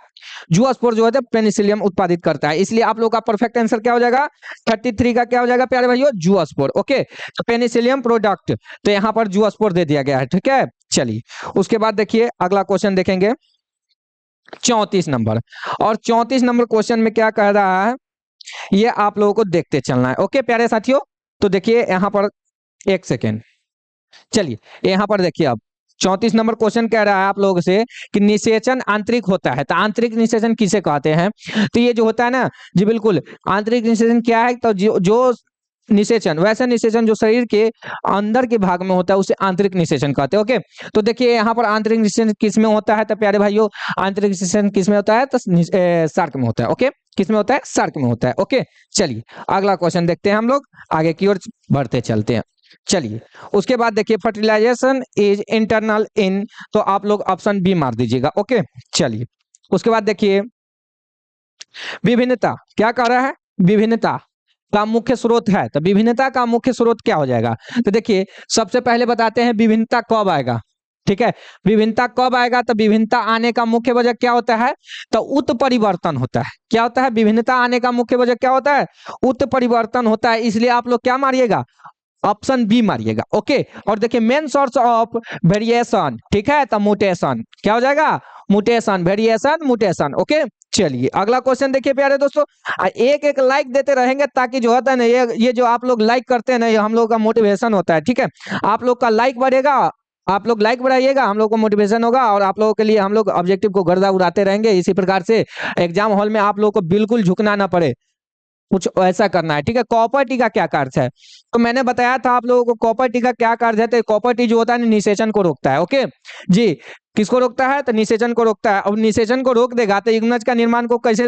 जूस्पोर जो होता है पेनिसिलियम उत्पादित करता है, इसलिए आप लोग का परफेक्ट आंसर क्या हो जाएगा? 33 का क्या हो जाएगा प्यारे भाइयों? जूस्पोर। ओके, तो पेनिसिलियम प्रोडक्ट, तो यहाँ पर जूस्पोर दे दिया गया है, ठीक है। चलिए उसके बाद देखिए अगला क्वेश्चन देखेंगे 34 नंबर, और 34 नंबर क्वेश्चन में क्या कह रहा है ये आप लोगों को देखते चलना है। ओके प्यारे साथियों, तो देखिए यहाँ पर एक सेकेंड, चलिए यहाँ पर देखिए अब 34 नंबर क्वेश्चन कह रहा है आप लोगों से कि निषेचन आंतरिक होता है, तो आंतरिक निषेचन किसे कहते हैं? तो ये जो होता है ना, जी बिल्कुल, आंतरिक निषेचन क्या है? तो जो निषेचन, वैसा निषेचन जो शरीर के अंदर के भाग में होता है उसे आंतरिक निषेचन कहते हैं। ओके, तो देखिए यहाँ पर आंतरिक निषेचन किस में होता है? तो प्यारे भाइयों आंतरिक निषेचन किस में होता है? तो सार्क में होता है। ओके, किस में होता है? सार्क में होता है। ओके चलिए अगला क्वेश्चन देखते हैं हम लोग, आगे की ओर बढ़ते चलते हैं। चलिए उसके बाद देखिए फर्टिलाइजेशन इज इंटरनल इन, तो आप लोग ऑप्शन बी मार दीजिएगा। ओके चलिए उसके बाद देखिए विभिन्नता, क्या कह रहा है? विभिन्नता का मुख्य स्रोत है, तो विभिन्नता का मुख्य स्रोत क्या हो जाएगा? तो देखिए सबसे पहले बताते हैं विभिन्नता कब आएगा, ठीक है। विभिन्नता कब आएगा? तो विभिन्नता आने का मुख्य वजह क्या होता है? तो उत्परिवर्तन होता है। क्या होता है? विभिन्नता आने का मुख्य वजह क्या होता है? उत्परिवर्तन होता है, इसलिए आप लोग क्या मारिएगा? ऑप्शन बी मारिएगा। ओके, और देखिए मेन सोर्स ऑफ वेरिएशन, ठीक है, तो म्यूटेशन, क्या हो जाएगा? Mutation, variation, mutation. ओके चलिए अगला क्वेश्चन देखिए प्यारे दोस्तों, एक एक लाइक देते रहेंगे ताकि जो होता है ना, ये जो आप लोग लाइक करते हैं ना, ये हम लोग का मोटिवेशन होता है, ठीक है। आप लोग का लाइक बढ़ेगा, आप लोग लाइक बढ़ाइएगा, हम लोग को मोटिवेशन होगा और आप लोगों के लिए हम लोग ऑब्जेक्टिव को गर्दा उड़ाते रहेंगे। इसी प्रकार से एग्जाम हॉल में आप लोगों को बिल्कुल झुकना ना पड़े, कुछ ऐसा करना है, ठीक है। कॉपर टी का क्या कार्य है? तो मैंने बताया था आप लोगों को कॉपर टी का क्या कार्य है। तो कॉपर टी जो होता है निषेचन को रोकता है। ओके जी, किसको रोकता है? तो निषेचन को रोकता है। अब निषेचन को रोक देगा तो इग्नज का निर्माण को कैसे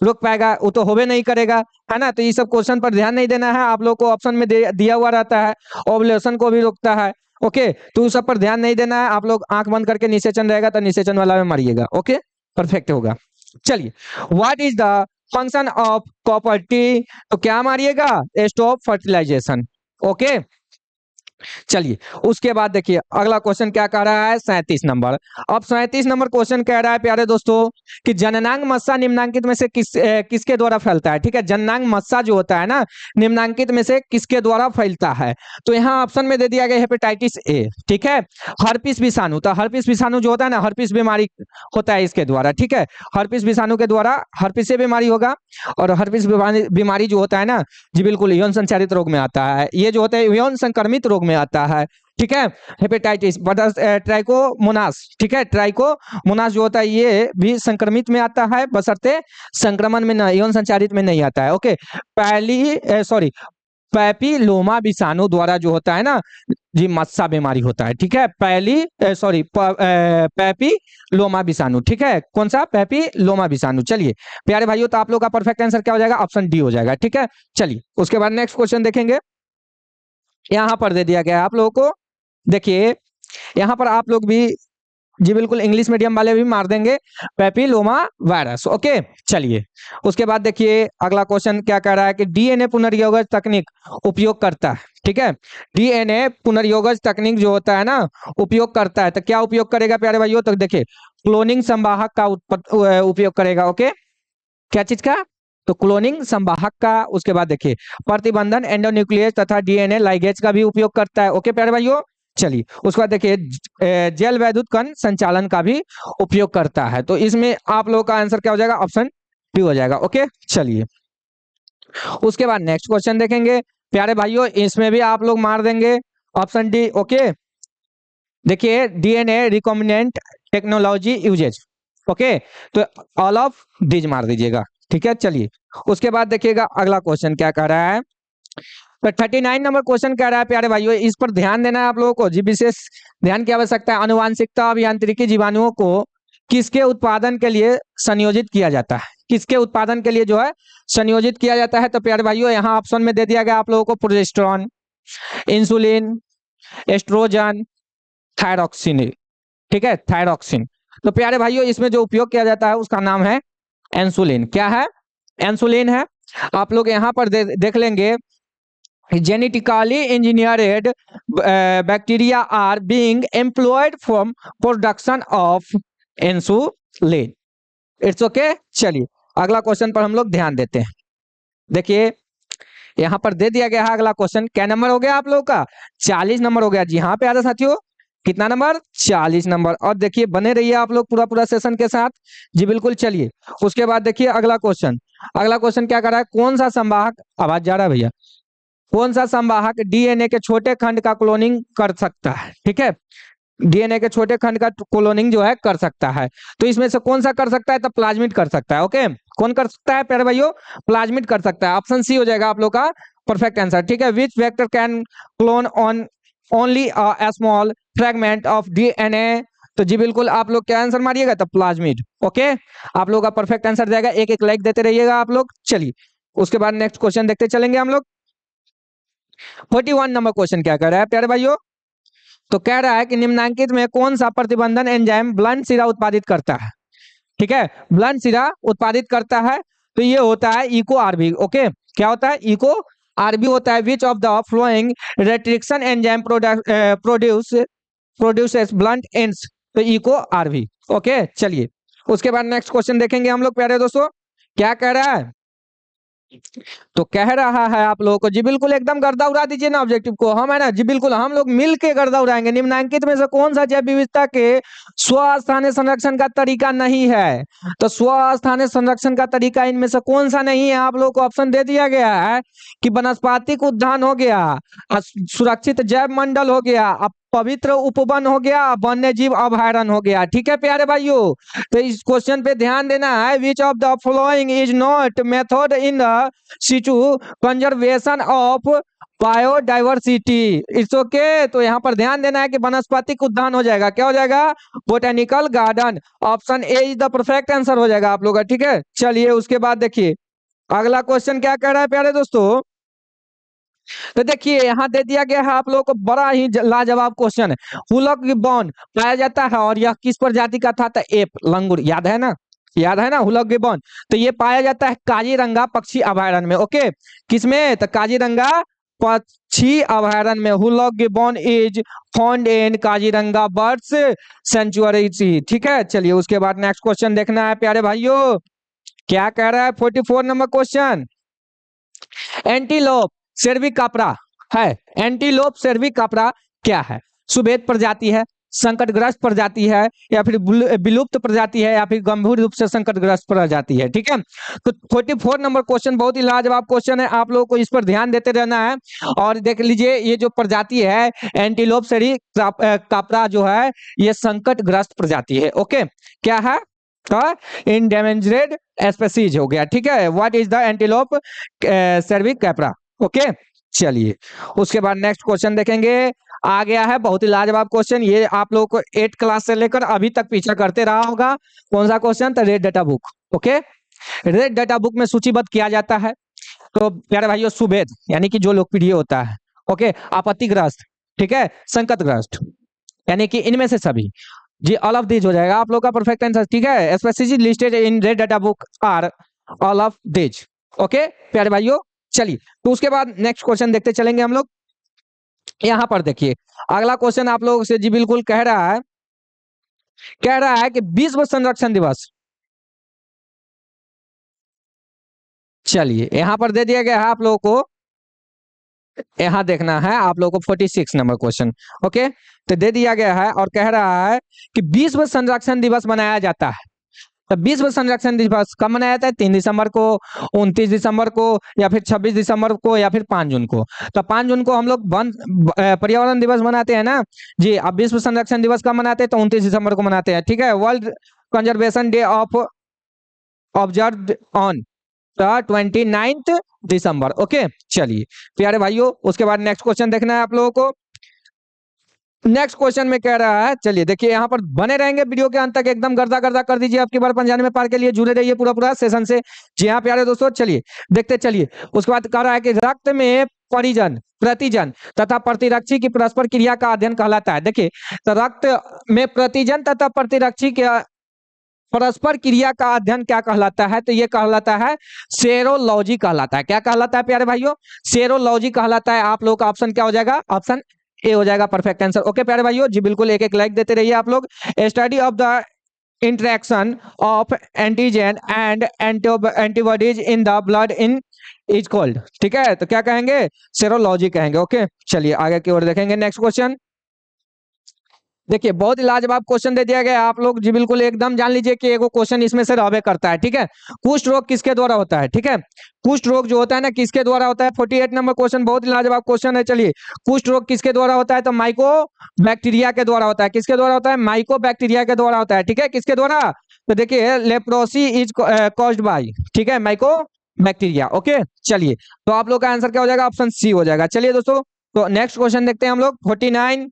रोक पाएगा? वो तो होबे नहीं करेगा, है ना। तो ये सब क्वेश्चन पर ध्यान नहीं देना है, आप लोग को ऑप्शन में दिया हुआ रहता है। ओवुलेशन को भी रोकता है। ओके, तो उस सब पर ध्यान नहीं देना है, आप लोग आंख बंद करके निषेचन रहेगा तो निषेचन वाला में मारिएगा। ओके परफेक्ट होगा। चलिए what is the function of copper T, तो क्या मारिएगा? Stop fertilisation. ओके चलिए उसके बाद देखिए अगला क्वेश्चन क्या कह रहा है 37 नंबर। अब 37 नंबर क्वेश्चन कह रहा है प्यारे दोस्तों कि जननांग मस्सा निम्नांकित में से किसके द्वारा फैलता है? ठीक है, जननांग मस्सा जो होता है ना, निम्नांकित में से किसके द्वारा फैलता है? तो यहाँ ऑप्शन में दे दिया गया हेपेटाइटिस ए, ठीक है, हर्पिस विषाणु, तो हर्पिस विषाणु जो होता है ना, हर्पिस बीमारी होता है इसके द्वारा, ठीक है। हर्पिस विषाणु के द्वारा हर्पिस से बीमारी होगा, और हर्पिस बीमारी जो होता है ना, जी बिल्कुल यौन संचारित रोग में आता है। ये जो होता है यौन संक्रमित रोग में आता है, ठीक है। हेपेटाइटिस ट्राइकोमोनास, ठीक है, ट्राइकोमोनास जो होता है ये भी संक्रमित में आता है, बशर्ते संक्रमण में ना, यौन संचारित में नहीं आता है। ओके, पैपिलोमा विषाणु द्वारा जो होता है ना जी मस्सा बीमारी होता है, ठीक है। पैपिलोमा विषाणु, ठीक है। कौन सा? पैपिलोमा विषाणु। चलिए प्यारे भाइयों, तो आप लोग का परफेक्ट आंसर क्या हो जाएगा? ऑप्शन डी हो जाएगा, ठीक है। चलिए उसके बाद नेक्स्ट क्वेश्चन देखेंगे। यहां पर दे दिया गया है आप लोगों को, देखिए यहां पर आप लोग भी जी बिल्कुल इंग्लिश मीडियम वाले भी मार देंगे पैपिलोमा वायरस, ओके। चलिए उसके बाद देखिए अगला क्वेश्चन क्या कह रहा है कि डीएनए पुनर्योगज तकनीक उपयोग करता है, ठीक है। डीएनए पुनर्योगज तकनीक जो होता है ना उपयोग करता है, तो क्या उपयोग करेगा प्यारे भाइयों? तो देखिए क्लोनिंग संवाहक का उपयोग करेगा, ओके। क्या चीज का? तो क्लोनिंग संवाहक का। उसके बाद देखिए प्रतिबंधन एंडोन्यूक्लियस तथा डीएनए लाइगेज का भी उपयोग करता है, ओके प्यारे भाइयों। चलिए उसके बाद देखिए जल वैद्युत कण संचालन का भी उपयोग करता है। तो इसमें आप लोगों का आंसर क्या हो जाएगा? ऑप्शन डी हो जाएगा, ओके। चलिए उसके बाद नेक्स्ट क्वेश्चन देखेंगे प्यारे भाइयों, इसमें भी आप लोग मार देंगे ऑप्शन डी, ओके। देखिए DNA recombinant technology uses, okay. तो ऑल ऑफ डीज मार दीजिएगा, ठीक है। चलिए उसके बाद देखिएगा अगला क्वेश्चन क्या कह रहा है। तो 39 नंबर क्वेश्चन कह रहा है प्यारे भाइयों, इस पर ध्यान देना है आप लोगों को जी, विशेष ध्यान की आवश्यकता है। अनुवांशिकता अभियांत्रिकी जीवाणुओं को किसके उत्पादन के लिए संयोजित किया जाता है? किसके उत्पादन के लिए जो है संयोजित किया जाता है? तो प्यारे भाइयों यहाँ ऑप्शन में दे दिया गया आप लोगों को प्रोजेस्टेरॉन, इंसुलिन, एस्ट्रोजन, थायरॉक्सिन, ठीक है, थायरॉक्सिन। तो प्यारे भाइयों इसमें जो उपयोग किया जाता है उसका नाम है इंसुलिन। क्या है? इंसुलिन है। आप लोग यहाँ पर देख लेंगे genetically engineered bacteria are being employed for production of insulin. It's okay. चलिए अगला क्वेश्चन पर हम लोग ध्यान देते हैं। देखिए यहाँ पर दे दिया गया है अगला क्वेश्चन, क्या नंबर हो गया आप लोगों का? 40 नंबर हो गया जी हाँ प्यारे साथियों। कितना नंबर? 40 नंबर। और देखिए बने रहिए आप लोग पूरा पूरा सेशन के साथ जी बिल्कुल। चलिए उसके बाद देखिए अगला क्वेश्चन। अगला क्वेश्चन क्या कर रहा है? कौन सा संवाहक, आवाज जा रहा है भैया, कौन सा संवाहक डीएनए के छोटे खंड का क्लोनिंग कर सकता है? ठीक है, डीएनए के छोटे खंड का क्लोनिंग जो है कर सकता है। तो इसमें से कौन सा कर सकता है? तो प्लाज्मिड कर सकता है, ओके। कौन कर सकता है प्यारे भाइयों? प्लाज्मिड कर सकता है। ऑप्शन सी हो जाएगा आप लोग का परफेक्ट आंसर, ठीक है। Which vector can clone on only a small fragment of DNA? तो जी बिल्कुल आप लोग क्या आंसर मारिएगा? तो प्लाज्मिड, ओके। आप लोग का परफेक्ट आंसर जाएगा। एक एक लाइक देते रहिएगा आप लोग। चलिए उसके बाद नेक्स्ट क्वेश्चन देखते चलेंगे हम लोग। 41 नंबर क्वेश्चन क्या कह रहा है प्यारे भाइयों? तो कह रहा है कि निम्नांकित में कौन सा प्रतिबंधन एंजाइम ब्लंट सिरा उत्पादित करता है? ठीक है, ब्लंट सिरा उत्पादित करता है। तो ये होता है इको आरबी, ओके। क्या होता है? इको आरबी होता है। Which of the flowing restriction enzyme produces blunt ends? तो इको आरबी, ओके। चलिए उसके बाद नेक्स्ट क्वेश्चन देखेंगे हम लोग प्यारे दोस्तों। क्या कह रहा है? तो कह रहा है आप लोगों को जी बिल्कुल एकदम गर्दा उड़ा दीजिए ना ऑब्जेक्टिव को, हम है ना जी बिल्कुल हम लोग मिल के गर्दा उड़ाएंगे। निम्नांकित में से कौन सा जैव विविधता के स्वस्थानीय संरक्षण का तरीका नहीं है? तो स्वस्थानीय संरक्षण का तरीका इनमें से कौन सा नहीं है? आप लोग को ऑप्शन दे दिया गया है कि वनस्पतिक उद्यान हो गया, सुरक्षित जैव मंडल हो गया, पवित्र उपवन हो गया, वन्य जीव अभयारण्य हो गया। ठीक है प्यारे भाइयों, तो इस क्वेश्चन पे ध्यान देना है। Which of the following is not method in the situ conservation of biodiversity? It's okay. तो यहाँ पर ध्यान देना है कि वनस्पतिक उद्यान हो जाएगा। क्या हो जाएगा? Botanical garden. Option A is the perfect answer हो जाएगा आप लोग का, ठीक है। चलिए उसके बाद देखिए अगला क्वेश्चन क्या कह रहा है प्यारे दोस्तों। तो देखिए यहाँ दे दिया गया है आप लोगों को बड़ा ही लाजवाब क्वेश्चन है। हुलक गिब्बन पाया जाता है और यह किस प्रजाति का था? तो एप लंगूर, याद है ना, याद है ना हुलक गिब्बन। तो ये पाया जाता है काजीरंगा पक्षी अभयारण्य में, ओके। किसमें? तो काजीरंगा पक्षी अभयारण्य में। Hoolock gibbon is found in Kaziranga birds sanctuary, ठीक है। चलिए उसके बाद नेक्स्ट क्वेश्चन देखना है प्यारे भाइयों। क्या कह रहा है? 44 नंबर क्वेश्चन। एंटीलोप सेर्विकाप्रा है। एंटीलोप सेर्विकाप्रा क्या है? सुभेद प्रजाति है, संकटग्रस्त प्रजाति है, या फिर विलुप्त प्रजाति है, या फिर गंभीर रूप से संकटग्रस्त प्रजाति है? ठीक है। तो 44 नंबर क्वेश्चन बहुत ही लाजवाब क्वेश्चन है। आप लोगों को इस पर ध्यान देते रहना है। और देख लीजिए ये जो प्रजाति है एंटीलोप सेर्विकाप्रा जो है ये संकटग्रस्त प्रजाति है, ओके। क्या है? इंडेंजर्ड स्पीसीज हो गया, ठीक है। What is the antelope cervicapra, okay. चलिए उसके बाद नेक्स्ट क्वेश्चन देखेंगे। आ गया है बहुत ही लाजवाब क्वेश्चन, ये आप लोगों को 8 क्लास से लेकर अभी तक पीछा करते रहा होगा। कौन सा क्वेश्चन? तो red data book. Okay, red data book में सूचीबद्ध किया जाता है। तो प्यारे भाइयों, सुभेद यानी कि जो लोकप्रिय होता है, ओके, आपत्तिग्रस्त, ठीक है, संकटग्रस्त, यानी कि इनमें से सभी, जी ऑल ऑफ दीज हो जाएगा आप लोग का परफेक्ट आंसर, ठीक है। Specific listed in red data book are all of these. Okay प्यारे भाइयों, चलिए तो उसके बाद नेक्स्ट क्वेश्चन देखते चलेंगे हम लोग। यहां पर देखिए अगला क्वेश्चन आप लोगों से जी बिल्कुल कह रहा है कि विश्व संरक्षण दिवस, चलिए यहां पर दे दिया गया है आप लोगों को, यहां देखना है आप लोगों को 46 नंबर क्वेश्चन। ओके, तो दे दिया गया है और कह रहा है कि विश्व संरक्षण दिवस मनाया जाता है। तो विश्व संरक्षण दिवस कब मनाया जाता है? 3 दिसंबर को, 29 दिसंबर को, या फिर 26 दिसंबर को, या फिर 5 जून को। तो 5 जून को हम लोग पर्यावरण दिवस मनाते हैं ना जी। अब विश्व संरक्षण दिवस कब मनाते हैं? तो 29 दिसंबर को मनाते हैं, ठीक है। World conservation day of observe on 29 December. Okay, चलिए प्यारे भाइयों, उसके बाद नेक्स्ट क्वेश्चन देखना है आप लोगों को। नेक्स्ट क्वेश्चन में कह रहा है, चलिए देखिए यहाँ पर बने रहेंगे वीडियो के अंत तक, एकदम गर्दा गर्दा कर दीजिए आपकी बार 95 पार के लिए जुड़े रहिए पूरा पूरा सेशन से। जी हाँ प्यारे दोस्तों, चलिए देखते चलिए। उसके बाद कह रहा है कि रक्त में परिजन, प्रतिजन तथा प्रतिरक्षी की परस्पर क्रिया का अध्ययन कहलाता है। देखिए, तो रक्त में प्रतिजन तथा प्रतिरक्षी के परस्पर क्रिया का अध्ययन क्या कहलाता है? तो ये कहलाता है सेरोलॉजी कहलाता है। क्या कहलाता है प्यारे भाइयों? सेरोलॉजी कहलाता है। आप लोग का ऑप्शन क्या हो जाएगा? ऑप्शन ए हो जाएगा परफेक्ट आंसर। ओके प्यारे भाइयों, जी बिल्कुल एक एक लाइक देते रहिए आप लोग। Study of the interaction of antigen and antibodies in the blood in is called, ठीक है। तो क्या कहेंगे? सेरोलॉजी कहेंगे। ओके, चलिए आगे की ओर देखेंगे। नेक्स्ट क्वेश्चन देखिए, बहुत ही लाजवाब क्वेश्चन दे दिया गया है। आप लोग जी बिल्कुल एकदम जान लीजिए कि एगो क्वेश्चन इसमें से रहबे करता है, ठीक है। कुष्ठ रोग किसके द्वारा होता है? ठीक है, कुष्ठ रोग जो होता है ना किसके द्वारा होता है? 48 नंबर क्वेश्चन, बहुत ही लाजवाब क्वेश्चन है। चलिए, कुष्ठ रोग किसके द्वारा होता है? तो माइको बैक्टीरिया के द्वारा होता है। किसके द्वारा होता है? माइको बैक्टीरिया के द्वारा होता है, ठीक है। किसके द्वारा? तो देखिए, लेप्रोसी इज कॉज्ड बाय, ठीक है, माइको बैक्टीरिया। ओके, चलिए तो आप लोग का आंसर क्या हो जाएगा? ऑप्शन सी हो जाएगा। चलिए दोस्तों, तो नेक्स्ट क्वेश्चन देखते हैं हम लोग। 49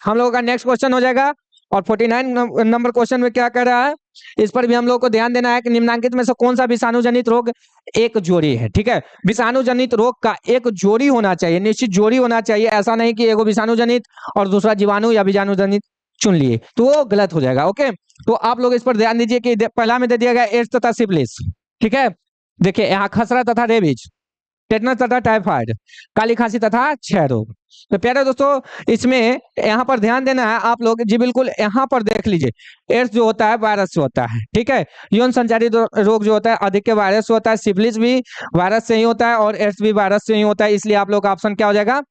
हम लोगों का नेक्स्ट क्वेश्चन हो जाएगा। और 49 नंबर क्वेश्चन में क्या कह रहा है, इस पर भी हम लोग को ध्यान देना है कि निम्नांकित में से कौन सा विषाणुजनित रोग एक जोड़ी है? ठीक है, विषाणुजनित रोग का एक जोड़ी होना चाहिए, निश्चित जोड़ी होना चाहिए। ऐसा नहीं कि एगो विषाणुजनित और दूसरा जीवाणु या बीजाणुजनित चुन लिए तो वो गलत हो जाएगा। ओके, तो आप लोग इस पर ध्यान दीजिए कि पहला में दे दिया गया एड्स तथा सिफिलिस, ठीक है। देखिए यहाँ खसरा तथा रेबीज, टेटनस तथा टाइफाइड, काली खांसी तथा क्षय रोग। तो प्यारे दोस्तों, इसमें यहाँ पर ध्यान देना है आप लोग जी बिल्कुल। यहाँ पर देख लीजिए, एड्स जो होता है वायरस से होता है, ठीक है। यौन संचारी रोग जो होता है अधिक के वायरस से होता है, सिफिलिस भी वायरस से ही होता है और एड्स भी वायरस से ही होता है। इसलिए आप लोग का ऑप्शन क्या हो जाएगा?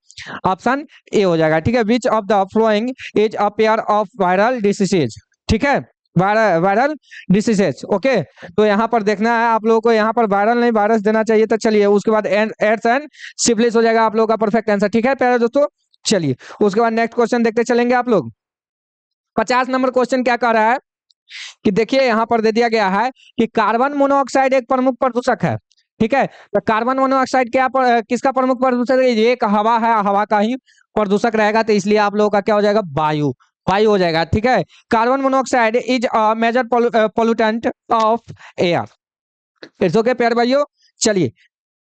ऑप्शन ए हो जाएगा, ठीक है। Which of the following is a pair of viral diseases, ठीक है, वायरल डिसीजेज। ओके, तो यहाँ पर देखना है आप लोगों को, यहाँ पर वायरल नहीं वायरस देना चाहिए। तो चलिए उसके बाद एड्स एंड सिफिलिस हो जाएगा आप लोगों का परफेक्ट आंसर, ठीक है प्यारे दोस्तों। चलिए उसके बाद नेक्स्ट क्वेश्चन देखते चलेंगे आप लोग। 50 नंबर क्वेश्चन क्या कह रहा है कि देखिए यहाँ पर दे दिया गया है कि कार्बन मोनोऑक्साइड एक प्रमुख प्रदूषक है, ठीक है। तो कार्बन मोनोऑक्साइड क्या किसका प्रमुख प्रदूषक है? ये एक हवा है, हवा का ही प्रदूषक रहेगा। तो इसलिए आप लोगों का क्या हो जाएगा? वायु, वायु हो जाएगा, ठीक है। Carbon monoxide is a major pollutant of air. It's okay प्यारे भाइयों, चलिए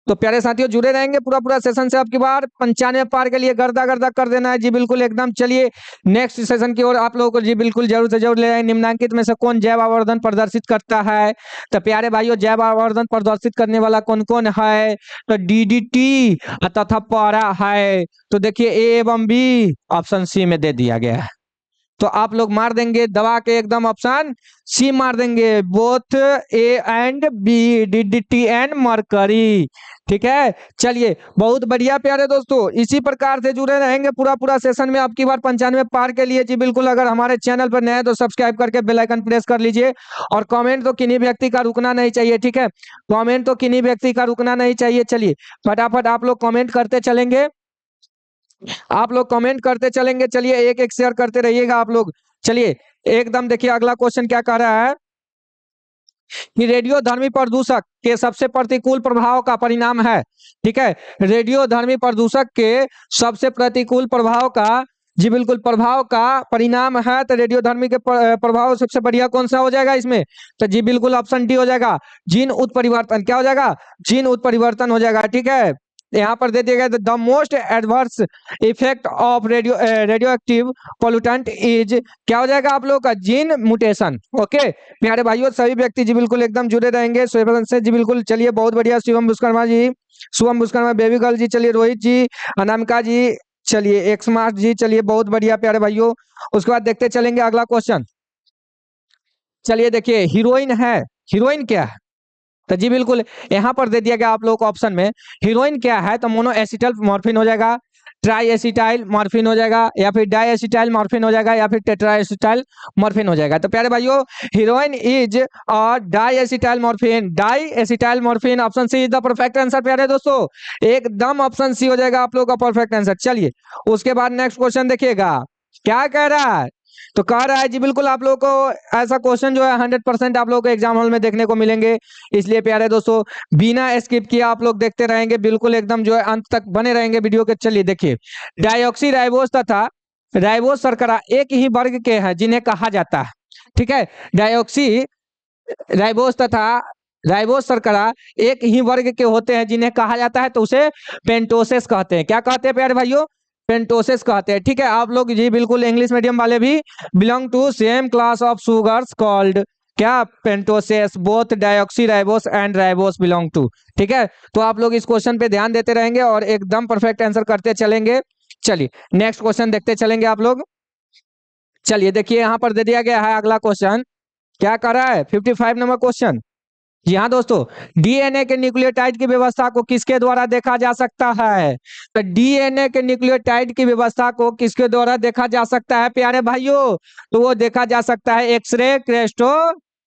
तो प्यारे साथियों जुड़े रहेंगे पूरा पूरा सेशन से। आपकी बार 95 पार के लिए गर्दा गर्दा कर देना है जी बिल्कुल एकदम। चलिए नेक्स्ट सेशन की ओर आप लोगों को जी बिल्कुल जरूर से जरूर ले जाए। निम्नांकित में से कौन जैव आवर्धन प्रदर्शित करता है? तो प्यारे भाइयों, जैव आवर्धन प्रदर्शित करने वाला कौन कौन है? तो डीडीटी तथा पारा है। तो देखिए ए एवं बी ऑप्शन सी में दे दिया गया है। तो आप लोग मार देंगे दबा के एकदम ऑप्शन सी मार देंगे, both A and B, DDT and mercury, ठीक है। चलिए बहुत बढ़िया प्यारे दोस्तों, इसी प्रकार से जुड़े रहेंगे पूरा पूरा सेशन में। आपकी बार 95 पार के लिए जी बिल्कुल। अगर हमारे चैनल पर नए हैं तो सब्सक्राइब करके बेल आइकन प्रेस कर लीजिए। और कमेंट तो किन्हीं व्यक्ति का रुकना नहीं चाहिए, ठीक है, कमेंट तो किन्हीं व्यक्ति का रुकना नहीं चाहिए। चलिए फटाफट आप लोग कमेंट करते चलेंगे, आप लोग कमेंट करते चलेंगे। चलिए एक एक शेयर करते रहिएगा आप लोग। चलिए एकदम देखिए अगला क्वेश्चन क्या कह रहा है। कि रेडियोधर्मी प्रदूषक के सबसे प्रतिकूल प्रभाव का परिणाम है। ठीक है, रेडियोधर्मी प्रदूषक के सबसे प्रतिकूल प्रभाव का, जी बिल्कुल, प्रभाव का परिणाम है। तो रेडियोधर्मी के प्रभाव सबसे बढ़िया कौन सा हो जाएगा इसमें? तो जी बिल्कुल ऑप्शन डी हो जाएगा, जीन उत्परिवर्तन। क्या हो जाएगा? जीन उत्परिवर्तन हो जाएगा। ठीक है, यहाँ पर दे दिया गया the most adverse effect of radio active pollutant is, क्या हो जाएगा आप लोगों का? Gene mutation. ओके प्यारे भाइयों, सभी व्यक्ति जी बिल्कुल एकदम जुड़े रहेंगे से जी बिल्कुल। चलिए बहुत बढ़िया, शिवम विश्वकर्मा जी, शुभम विश्वकर्मा, बेबी गर्ल जी, चलिए रोहित जी, अनामिका जी, चलिए एक्समार्ट जी, चलिए बहुत बढ़िया प्यारे भाइयों। उसके बाद देखते चलेंगे अगला क्वेश्चन। चलिए देखिए, हीरोइन है, हीरोइन क्या है? तो जी बिल्कुल यहाँ पर दे दिया गया आप लोगों को ऑप्शन में, हीरोइन क्या है? तो मोनो एसिटल मॉर्फिन हो जाएगा, ट्राई एसिटाइल मॉर्फिन हो जाएगा, या फिर डाई एसिटाइल मॉर्फिन हो जाएगा, या फिर टेट्रा एसिटाइल मॉर्फिन हो जाएगा। तो प्यारे भाइयों, heroin is di acetyl morphine, di acetyl morphine, option C is the perfect answer. प्यारे दोस्तों, एकदम ऑप्शन सी हो जाएगा आप लोगों का परफेक्ट आंसर। चलिए उसके बाद नेक्स्ट क्वेश्चन देखिएगा, क्या कह रहा है? तो कह रहा है जी बिल्कुल आप लोगों को ऐसा क्वेश्चन जो है 100% आप लोगों को एग्जाम हॉल में देखने को मिलेंगे, इसलिए प्यारे दोस्तों बिना स्किप किए आप लोग देखते रहेंगे, बिल्कुल एकदम जो है अंत तक बने रहेंगे वीडियो के। चलिए देखिए, डायोक्सी राइबोस तथा राइबोस शर्करा एक ही वर्ग के हैं जिन्हें कहा जाता है। ठीक है, डायोक्सी राइबोस तथा राइबोस शर्करा एक ही वर्ग के होते हैं जिन्हें कहा जाता है, तो उसे पेंटोसेस कहते हैं। क्या कहते हैं प्यारे भाइयों? पेंटोसेस कहते हैं। ठीक है, आप लोग जी बिल्कुल इंग्लिश मीडियम वाले भी belong to same class of sugars called क्या? Pentoses, both deoxyribose and ribose belong to. ठीक है, तो आप लोग इस क्वेश्चन पे ध्यान देते रहेंगे और एकदम परफेक्ट आंसर करते चलेंगे। चलिए नेक्स्ट क्वेश्चन देखते चलेंगे आप लोग। चलिए देखिए, यहाँ पर दे दिया गया है अगला क्वेश्चन, क्या कर रहा है? 55 नंबर क्वेश्चन। जी हाँ दोस्तों, डीएनए के न्यूक्लियोटाइड की व्यवस्था को किसके द्वारा देखा जा सकता है? तो डीएनए के न्यूक्लियोटाइड की व्यवस्था को किसके द्वारा देखा जा सकता है प्यारे भाइयों? तो वो देखा जा सकता है एक्सरे क्रिस्टलोग्राफी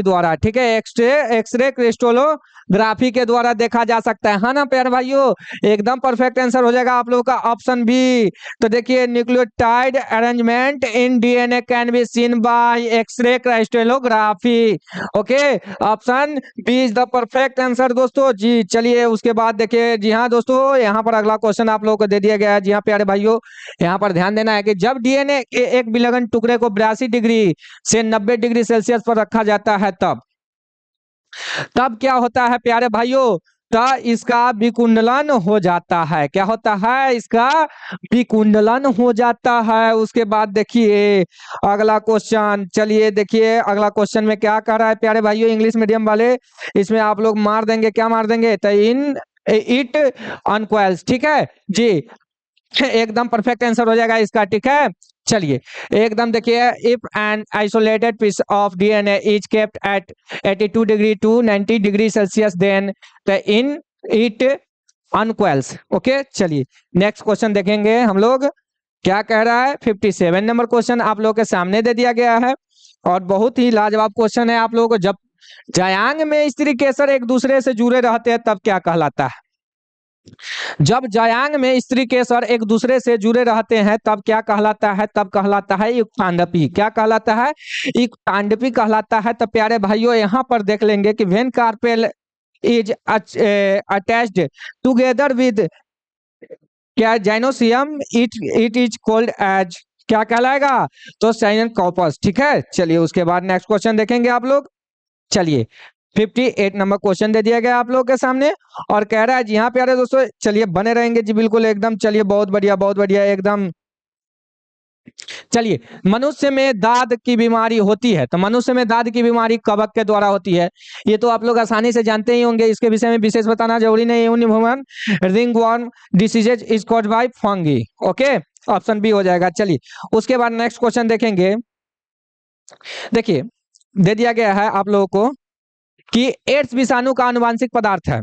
द्वारा। ठीक है, एक्सरे क्रिस्टलोग्राफी के द्वारा देखा जा सकता है ना प्यारे भाइयों? एकदम परफेक्ट आंसर हो जाएगा आप लोगों का ऑप्शन बी। तो देखिए, nucleotide arrangement in DNA can be seen by X-ray crystallography. Okay, option B is the perfect answer दोस्तों जी। चलिए उसके बाद देखिए, जी हाँ दोस्तों, यहाँ पर अगला क्वेश्चन आप लोगों को दे दिया गया है। जी हाँ प्यारे भाइयों, यहाँ पर ध्यान देना है कि जब डीएनए के एक विलयन टुकड़े को 82 डिग्री से 90 डिग्री सेल्सियस पर रखा जाता है, तब क्या होता है प्यारे भाइयों? तो इसका विकुंडलन हो जाता है। क्या होता है? इसका विकुंडलन हो जाता है। उसके बाद देखिए अगला क्वेश्चन। चलिए देखिए अगला क्वेश्चन में क्या कह रहा है प्यारे भाइयों, इंग्लिश मीडियम वाले, इसमें आप लोग मार देंगे, क्या मार देंगे? तो इन इट अनक्वेल्स। ठीक है जी, एकदम परफेक्ट आंसर हो जाएगा इसका। ठीक है, चलिए एकदम देखिए, if an isolated piece of DNA is kept at 82 degree to 90 degree Celsius, then the in it uncoils. Okay, चलिए नेक्स्ट क्वेश्चन देखेंगे हम लोग, क्या कह रहा है? 57 नंबर क्वेश्चन आप लोगों के सामने दे दिया गया है और बहुत ही लाजवाब क्वेश्चन है आप लोगों को। जब जायांग में स्त्री केसर एक दूसरे से जुड़े रहते हैं तब क्या कहलाता है? जब जायांग में स्त्री केसर एक दूसरे से जुड़े रहते हैं तब क्या कहलाता है? तब कहलाता है युक्तांडपी। क्या कहलाता है? युक्तांडपी कहलाता है। तो प्यारे भाइयों यहाँ पर देख लेंगे कि when carpel is attached together with क्या जाइनोसियम, इट इज कॉल्ड एज, क्या कहलाएगा? तो साइनोकॉर्पस। ठीक है, चलिए उसके बाद नेक्स्ट क्वेश्चन देखेंगे आप लोग। चलिए 58 नंबर क्वेश्चन दे दिया गया आप लोगों के सामने और कह रहा है, जी हाँ प्यारे दोस्तों, चलिए बने रहेंगे जी बिल्कुल एकदम। चलिए बहुत बढ़िया एकदम। चलिए, मनुष्य में दाद की बीमारी होती है, तो मनुष्य में दाद की बीमारी कवक के द्वारा होती है। ये तो आप लोग आसानी से जानते ही होंगे, इसके विषय में विशेष बताना जरूरी नहीं है। Ringworm diseases is caused by fungi. Okay, option B हो जाएगा। चलिए उसके बाद नेक्स्ट क्वेश्चन देखेंगे। देखिए दे दिया गया है आप लोगों को कि एड्स विषाणु का आनुवांशिक पदार्थ है।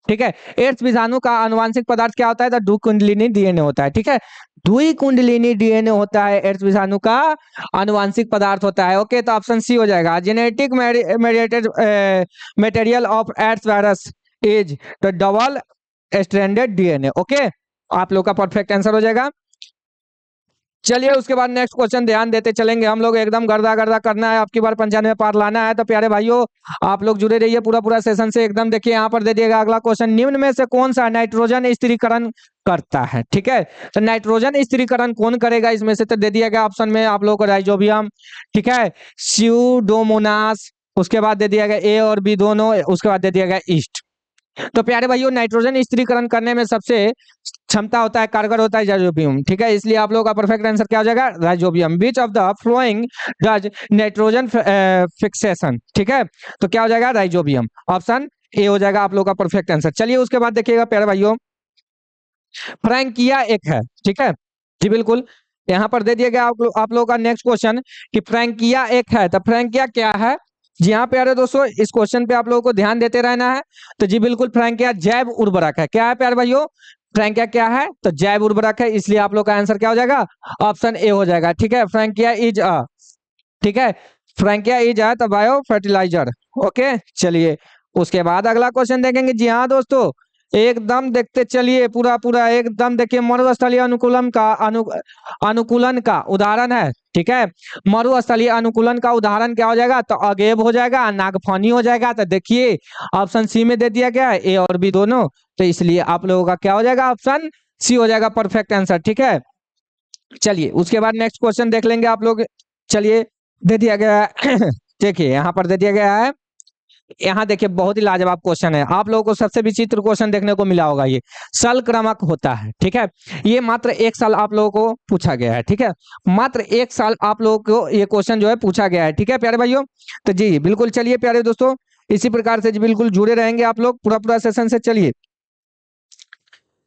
ठीक है, एड्स विषाणु का आनुवांशिक पदार्थ क्या होता है? तो द्विकुंडलिनी डीएनए होता है। ठीक है, द्विकुंडलिनी डीएनए होता है, एड्स विषाणु का आनुवांशिक पदार्थ होता है। ओके, तो ऑप्शन सी हो जाएगा, genetic mediated material of AIDS virus is the double stranded DNA. Okay, आप लोग का परफेक्ट आंसर हो जाएगा। चलिए उसके बाद नेक्स्ट क्वेश्चन ध्यान देते चलेंगे हम लोग, एकदम गर्दा गर्दा करना है, आपकी बार 95 पार लाना है। तो प्यारे भाइयों आप लोग जुड़े रहिए पूरा पूरा सेशन से एकदम। देखिए यहाँ पर दे दिएगा अगला क्वेश्चन, निम्न में से कौन सा नाइट्रोजन स्थिरीकरण करता है? ठीक है, तो नाइट्रोजन स्थिरीकरण कौन करेगा इसमें से? तो दे दिया गया ऑप्शन में आप लोग को राइजोबियम, ठीक है, स्यूडोमोनास, उसके बाद दे दिया गया ए और बी दोनों, उसके बाद दे दिया गया ईस्ट। तो प्यारे भाइयों नाइट्रोजन स्थिरीकरण करने में सबसे क्षमता होता है, कारगर होता है राइजोबियम, ठीक है, इसलिए आप लोगों का परफेक्ट आंसर क्या हो जाएगा? Rhizobium. Beach of the flowing does nitrogen fixation, ठीक है, तो क्या हो जाएगा? राइजोबियम, ऑप्शन ए हो जाएगा आप लोगों का परफेक्ट आंसर। चलिए उसके बाद देखिएगा प्यारे भाइयों, फ्रैंकिया एक है, ठीक है, जी बिल्कुल, यहाँ पर दे दिया गया आप लोगों का नेक्स्ट क्वेश्चन कि फ्रैंकिया एक है, तो फ्रैंकिया क्या है? जी हाँ प्यारे दोस्तों इस क्वेश्चन पे आप लोगों को ध्यान देते रहना है। तो जी बिल्कुल फ्रैंकिया जैव उर्वरक है। क्या है प्यारे भाइयों? फ्रैंकिया क्या है? तो जैव उर्वरक है, इसलिए आप लोग का आंसर क्या हो जाएगा? ऑप्शन ए हो जाएगा, ठीक है, फ्रैंकिया इज अ, ठीक है, फ्रैंकिया इज अ तो बायो फर्टिलाइजर। ओके चलिए उसके बाद अगला क्वेश्चन देखेंगे। जी हाँ दोस्तों एकदम देखते चलिए पूरा पूरा एकदम, देखिए मरुस्थलीय अनुकूलन का उदाहरण है, ठीक है, मरुस्थलीय अनुकूलन का उदाहरण क्या हो जाएगा? तो अगेव हो जाएगा, नागफनी हो जाएगा। तो देखिए ऑप्शन सी में दे दिया गया है ए और बी दोनों, तो इसलिए आप लोगों का क्या हो जाएगा? ऑप्शन सी हो जाएगा परफेक्ट आंसर, ठीक है। चलिए उसके बाद नेक्स्ट क्वेश्चन देख लेंगे आप लोग। चलिए दे दिया गया है देखिए यहाँ पर दे दिया गया है, यहाँ देखिए बहुत ही लाजवाब क्वेश्चन है, आप लोगों को सबसे विचित्र क्वेश्चन देखने को मिला होगा। ये सलक्रामक होता है, ठीक है, ये मात्र 1 साल आप लोगों को पूछा गया है, ठीक है, मात्र 1 साल आप लोगों को ये क्वेश्चन जो है पूछा गया है, ठीक है प्यारे भाइयों। तो जी बिल्कुल चलिए प्यारे दोस्तों इसी प्रकार से जी बिल्कुल जुड़े रहेंगे आप लोग पूरा पूरा सेशन से। चलिए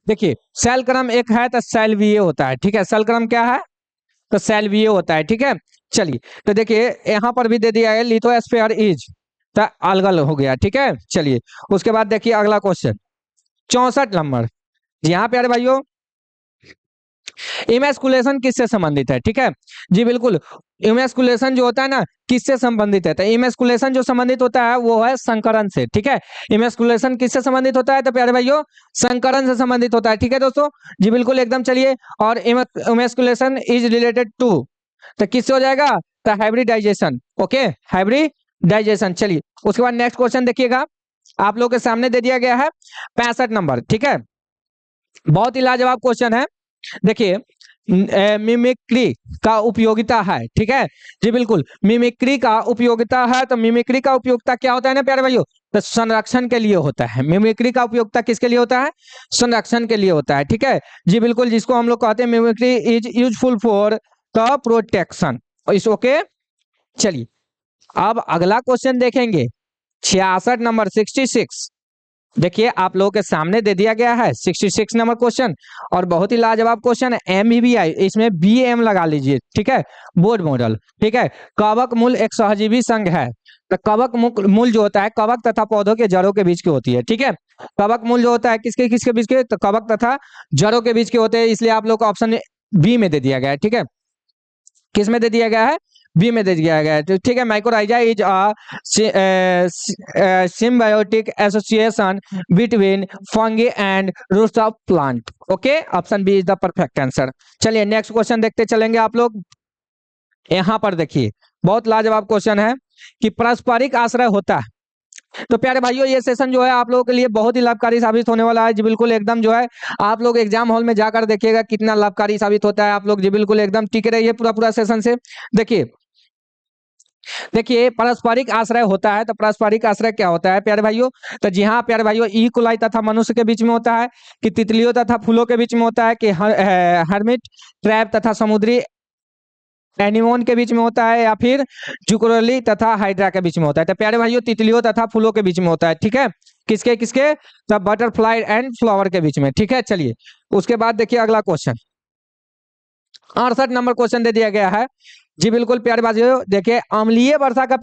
देखिए सैलक्रम एक है तो सैल्वीय होता है, ठीक है, सैलक्रम क्या है? तो सैल्वीय होता है, ठीक है। चलिए तो देखिए यहाँ पर भी दे दिया है लिथोस्फीयर इज, तो अलगल हो गया, ठीक है। चलिए उसके बाद देखिए अगला क्वेश्चन 64 नंबर, यहाँ प्यारे भाइयों इमेस्कुलेशन किससे संबंधित है? ठीक है जी बिल्कुल, इमेस्कुलेशन जो होता है ना किससे संबंधित है? तो इमेस्कुलेशन जो संबंधित होता है वो है संकरण से, ठीक है, इमेस्कुलेशन किससे संबंधित होता है? तो प्यारे भाइयों संकरण से संबंधित होता है, ठीक है दोस्तों, जी बिल्कुल एकदम। चलिए और इमेस्कुलेशन इज रिलेटेड टू, तो किससे हो जाएगा? तो हाइब्रिडाइजेशन, ओके, हाइब्रिडाइजेशन। चलिए उसके बाद नेक्स्ट क्वेश्चन देखिएगा, आप लोग के सामने दे दिया गया है 65 नंबर, ठीक है, बहुत ही लाजवाब क्वेश्चन है। देखिए मिमिक्री का उपयोगिता है, ठीक है, जी बिल्कुल, मिमिक्री का उपयोगिता है। तो मिमिक्री का उपयोगिता क्या होता है ना प्यारे भाइयों? तो संरक्षण के लिए होता है। मिमिक्री का उपयोगिता किसके लिए होता है? संरक्षण के लिए होता है, ठीक है, जी बिल्कुल, जिसको हम लोग कहते हैं mimicry is useful for the protection इस, ओके। चलिए अब अगला क्वेश्चन देखेंगे 66 नंबर 66, देखिए आप लोगों के सामने दे दिया गया है 66 नंबर क्वेश्चन, और बहुत ही लाजवाब क्वेश्चन है, MBBI इसमें BM लगा लीजिए, ठीक है, बोर्ड मॉडल, ठीक है। कवक मूल एक सहजीवी संघ है, तो कवक मूल जो होता है कवक तथा पौधों के जड़ों के बीच की होती है, ठीक है, कवक मूल जो होता है किसके किसके बीच के? तो कवक तथा जड़ों के बीच के होते हैं, इसलिए आप लोग को ऑप्शन बी में दे दिया गया है, ठीक है, किस में दे दिया गया है? बी में दे दिया गया है, तो ठीक है, mycorrhiza is a symbiotic association between fungi and roots of plant, okay, option B is the perfect answer. चलिए नेक्स्ट क्वेश्चन देखते चलेंगे आप लोग, यहाँ पर देखिए बहुत लाजवाब क्वेश्चन है कि पारस्परिक आश्रय होता है। तो प्यारे भाइयों ये सेशन जो है आप लोगों के लिए बहुत ही लाभकारी साबित होने वाला है, जी बिल्कुल एकदम जो है आप लोग एग्जाम हॉल में जाकर देखिएगा कितना लाभकारी साबित होता है। आप लोग जी बिल्कुल एकदम टिके रहिए पूरा पूरा सेशन से। देखिए देखिए पारस्परिक आश्रय होता है, तो पारस्परिक आश्रय क्या होता है प्यारे भाइयों? तो जी हाँ प्यारे भाइयों ई कोलाई तथा मनुष्य के बीच में होता है, कि तितलियों तथा फूलों के बीच में होता है, कि हर्मिट क्रैब तथा समुद्री एनिमोन के बीच में होता है, या फिर जुकरोली तथा हाइड्रा के बीच में होता है? तो प्यारे भाइयों तितलियों तथा फूलों के बीच में होता है, ठीक है, किसके किसके? तो बटरफ्लाई एंड फ्लावर के बीच में, ठीक है। चलिए उसके बाद देखिए अगला क्वेश्चन 68 नंबर क्वेश्चन दे दिया गया है, जी बिल्कुल प्यारे भाइयों, देखिए अम्लीय वर्षा का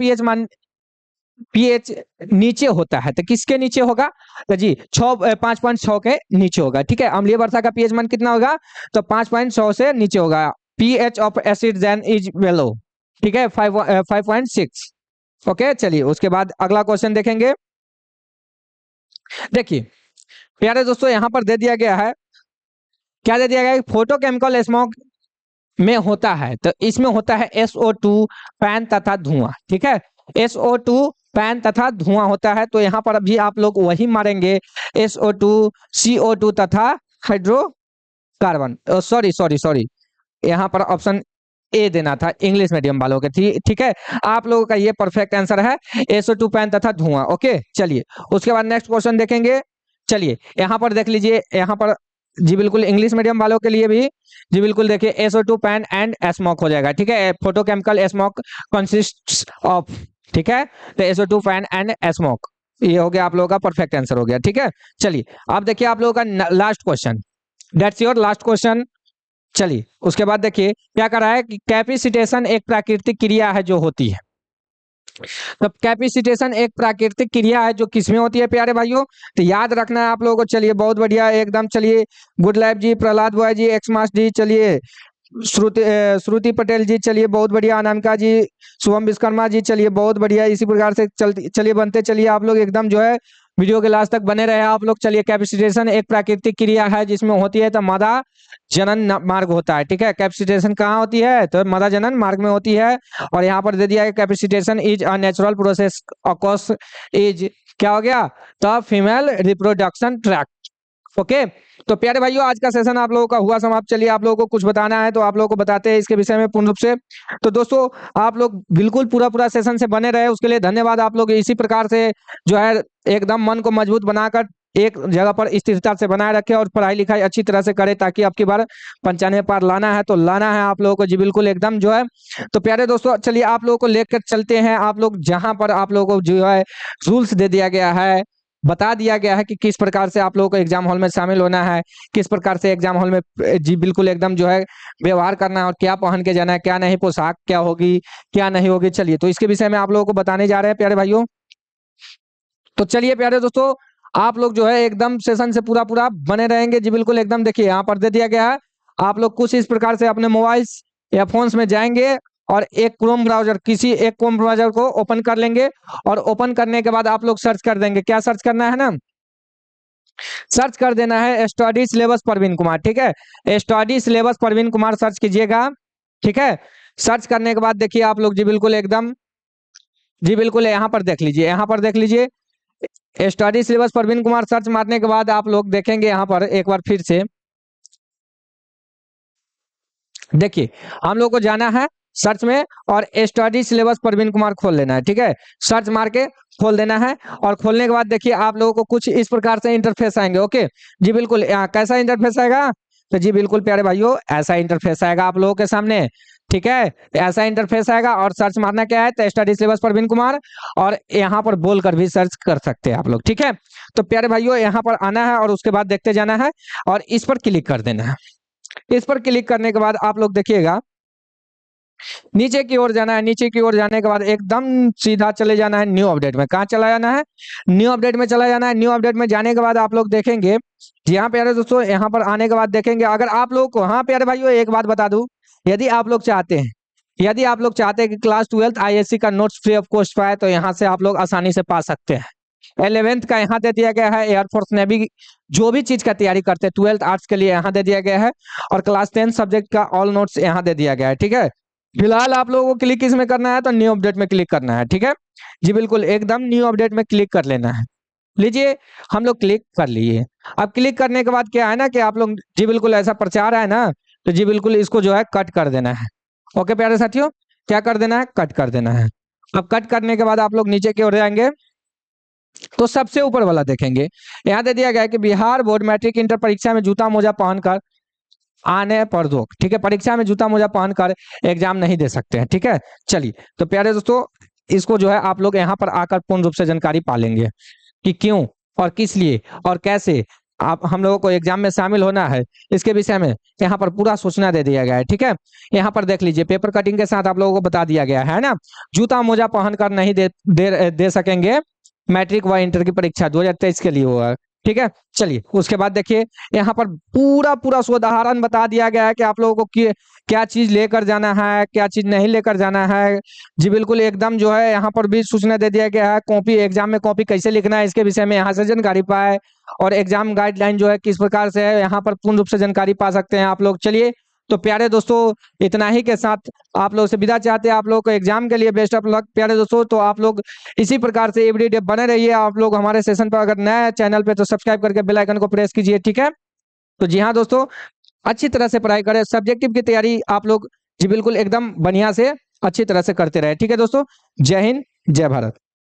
पीएच नीचे होता है, तो किसके नीचे होगा? तो जी 5.6 के नीचे होगा, ठीक है, अम्लीय वर्षा का पीएच मान कितना होगा? तो 5.6 से नीचे होगा। PH of acid then is below, ठीक है, 5.6, ओके। चलिए उसके बाद अगला क्वेश्चन देखेंगे। देखिए प्यारे दोस्तों यहाँ पर दे दिया गया है, क्या दे दिया गया है? फोटोकेमिकल स्मोक में होता है, तो इसमें होता है SO2 फैन तथा धुआं, ठीक है। SO2 फैन तथा धुआं होता है, तो यहाँ पर अभी आप लोग वही मारेंगे SO2 CO2 तथा हाइड्रोकार्बन, सॉरी सॉरी सॉरी, यहाँ पर ऑप्शन ए देना था इंग्लिश मीडियम वालों के, ठीक है। आप लोगों का ये परफेक्ट आंसर है SO2 फैन तथा धुआं। ओके चलिए उसके बाद नेक्स्ट क्वेश्चन देखेंगे। चलिए यहाँ पर देख लीजिए, यहाँ पर जी बिल्कुल इंग्लिश मीडियम वालों के लिए भी जी बिल्कुल देखिए SO2 फैन एंड स्मोक हो जाएगा, ठीक है। फोटोकेमिकल स्मोक कंसिस्ट ऑफ, ठीक है, तो SO2 फैन एंड स्मोक, ये हो गया आप लोगों का परफेक्ट आंसर हो गया, ठीक है। चलिए अब देखिए आप लोगों का last question, that's your last question. चलिए उसके बाद देखिए क्या कर रहा है कि कैपेसिटेशन एक प्राकृतिक क्रिया है जो होती है। तो कैपेसिटेशन एक प्राकृतिक क्रिया है जो किसमें होती है प्यारे भाइयों, तो याद रखना है आप लोगों को। चलिए बहुत बढ़िया एकदम, चलिए गुड लाइफ जी, प्रहलाद बॉय जी, एक्समास जी, चलिए श्रुति पटेल जी, चलिए बहुत बढ़िया, अनामिका जी, शुभम विश्वकर्मा जी, चलिए बहुत बढ़िया। इसी प्रकार से चलिए बनते चलिए आप लोग एकदम जो है वीडियो के लास्ट तक बने रहे आप लोग। चलिए कैपेसिटेशन एक प्राकृतिक क्रिया है जिसमें होती है तो मदा जनन मार्ग होता है, ठीक है। कैपेसिटेशन कहाँ होती है, तो मदा जनन मार्ग में होती है। और यहाँ पर दे दिया है capacitation is a natural process occurs is, क्या हो गया, तो फीमेल रिप्रोडक्शन ट्रैक्ट। ओके तो प्यारे भाइयों आज का सेशन आप लोगों का हुआ समाप्त। चलिए आप लोगों को कुछ बताना है तो आप लोगों को बताते हैं इसके विषय में पूर्ण रूप से। तो दोस्तों आप लोग बिल्कुल पूरा पूरा सेशन से बने रहे, उसके लिए धन्यवाद। आप लोग इसी प्रकार से जो है एकदम मन को मजबूत बनाकर एक जगह पर स्थिरता से बनाए रखे और पढ़ाई लिखाई अच्छी तरह से करें, ताकि आपकी बार 95 पार लाना है तो लाना है आप लोगों को जी बिल्कुल एकदम जो है। तो प्यारे दोस्तों चलिए आप लोगों को लेकर चलते हैं, आप लोग जहां पर आप लोगों को जो है रूल्स दे दिया गया है, बता दिया गया है कि किस प्रकार से आप लोगों को एग्जाम हॉल में शामिल होना है, किस प्रकार से एग्जाम हॉल में जी बिल्कुल एकदम जो है व्यवहार करना है और क्या पहन के जाना है, क्या नहीं, पोशाक क्या होगी क्या नहीं होगी। चलिए तो इसके विषय में आप लोगों को बताने जा रहे हैं प्यारे भाइयों। तो चलिए प्यारे दोस्तों आप लोग जो है एकदम सेशन से पूरा पूरा बने रहेंगे जी बिल्कुल एकदम। देखिए यहाँ पर दे दिया गया है, आप लोग कुछ इस प्रकार से अपने मोबाइल्स या फोन्स में जाएंगे और एक क्रोम ब्राउजर, किसी एक क्रोम ब्राउजर को ओपन कर लेंगे और ओपन करने के बाद आप लोग सर्च कर देंगे। क्या सर्च करना है ना, सर्च कर देना है स्टडी सिलेबस प्रवीण कुमार, ठीक है। Study syllabus Praveen Kumar search कीजिएगा, ठीक है। सर्च करने के बाद देखिए आप लोग जी बिल्कुल एकदम जी बिल्कुल यहाँ पर देख लीजिए, यहाँ पर देख लीजिए study syllabus Praveen Kumar search मारने के बाद आप लोग देखेंगे यहाँ पर एक बार फिर से देखिए हम लोग को जाना है सर्च में और स्टडी सिलेबस प्रवीण कुमार खोल लेना है, ठीक है। सर्च मार के खोल देना है और खोलने के बाद देखिए आप लोगों को कुछ इस प्रकार से इंटरफेस आएंगे। ओके जी बिल्कुल, कैसा इंटरफेस आएगा, तो जी बिल्कुल प्यारे भाइयों ऐसा इंटरफेस आएगा आप लोगों के सामने, ठीक है। ऐसा इंटरफेस आएगा और सर्च मारना क्या है, तो स्टडी सिलेबस प्रवीण कुमार, और यहाँ पर बोलकर भी सर्च कर सकते हैं आप लोग, ठीक है। तो प्यारे भाइयों यहाँ पर आना है और उसके बाद देखते जाना है और इस पर क्लिक कर देना है। इस पर क्लिक करने के बाद आप लोग देखिएगा नीचे की ओर जाना है, नीचे की ओर जाने के बाद एकदम सीधा चले जाना है न्यू अपडेट में। कहाँ चला जाना है, न्यू अपडेट में चला जाना है। न्यू अपडेट में जाने के बाद आप लोग देखेंगे जी हाँ प्यारे दोस्तों, यहाँ पर आने के बाद देखेंगे अगर आप लोग को, हाँ प्यारे भाइयों एक बात बता दूं, यदि आप लोग चाहते हैं, यदि आप लोग चाहते हैं कि क्लास 12th ISC का नोट्स फ्री ऑफ कॉस्ट पाए तो यहाँ से आप लोग आसानी से पा सकते हैं। 11th का यहाँ दे दिया गया है, एयरफोर्स नेवी जो भी चीज का तैयारी करते हैं 12th आर्ट्स के लिए यहाँ दे दिया गया है, और क्लास 10 सब्जेक्ट का ऑल नोट्स यहाँ दे दिया गया है, ठीक है। फिलहाल आप लोगों को क्लिक किसमें करना है, तो न्यू अपडेट में क्लिक करना है, ठीक है जी बिल्कुल एकदम न्यू अपडेट में क्लिक कर लेना है। लीजिए हम लोग क्लिक कर लिए। अब क्लिक करने के बाद क्या है ना कि आप लोग जी बिल्कुल ऐसा प्रचार है ना, तो जी बिल्कुल इसको जो है कट कर देना है। ओके प्यारे साथियों, क्या कर देना है, कट कर देना है। अब कट करने के बाद आप लोग नीचे की ओर जाएंगे तो सबसे ऊपर वाला देखेंगे, यहाँ दे दिया गया है कि बिहार बोर्ड मैट्रिक इंटर परीक्षा में जूता मोजा पहनकर आने पर रोक, ठीक है। परीक्षा में जूता मोजा पहनकर एग्जाम नहीं दे सकते हैं, ठीक है। चलिए तो प्यारे दोस्तों इसको जो है आप लोग यहाँ पर आकर पूर्ण रूप से जानकारी पा लेंगे कि क्यों और किस लिए और कैसे आप हम लोगों को एग्जाम में शामिल होना है, इसके विषय में यहाँ पर पूरा सूचना दे दिया गया है, ठीक है। यहाँ पर देख लीजिए पेपर कटिंग के साथ आप लोगों को बता दिया गया है ना, जूता मोजा पहनकर नहीं दे सकेंगे मैट्रिक व इंटर की परीक्षा 2023 के लिए हुआ, ठीक है। चलिए उसके बाद देखिए यहाँ पर पूरा पूरा उदाहरण बता दिया गया है कि आप लोगों को क्या चीज लेकर जाना है, क्या चीज नहीं लेकर जाना है जी बिल्कुल एकदम जो है। यहाँ पर भी सूचना दे दिया गया है कॉपी, एग्जाम में कॉपी कैसे लिखना है इसके विषय में यहाँ से जानकारी पाए, और एग्जाम गाइडलाइन जो है किस प्रकार से है यहाँ पर पूर्ण रूप से जानकारी पा सकते हैं आप लोग। चलिए तो प्यारे दोस्तों इतना ही के साथ आप लोग से विदा चाहते हैं। आप लोग को एग्जाम के लिए बेस्ट ऑफ लक प्यारे दोस्तों। तो आप लोग इसी प्रकार से एवरीडे बने रहिए। आप लोग हमारे सेशन पर अगर नया है चैनल पे तो सब्सक्राइब करके बेल आइकन को प्रेस कीजिए, ठीक है। तो जी हाँ दोस्तों, अच्छी तरह से पढ़ाई करें। सब्जेक्टिव की तैयारी आप लोग जी बिल्कुल एकदम बढ़िया से अच्छी तरह से करते रहे, ठीक है दोस्तों। जय हिंद, जय भारत।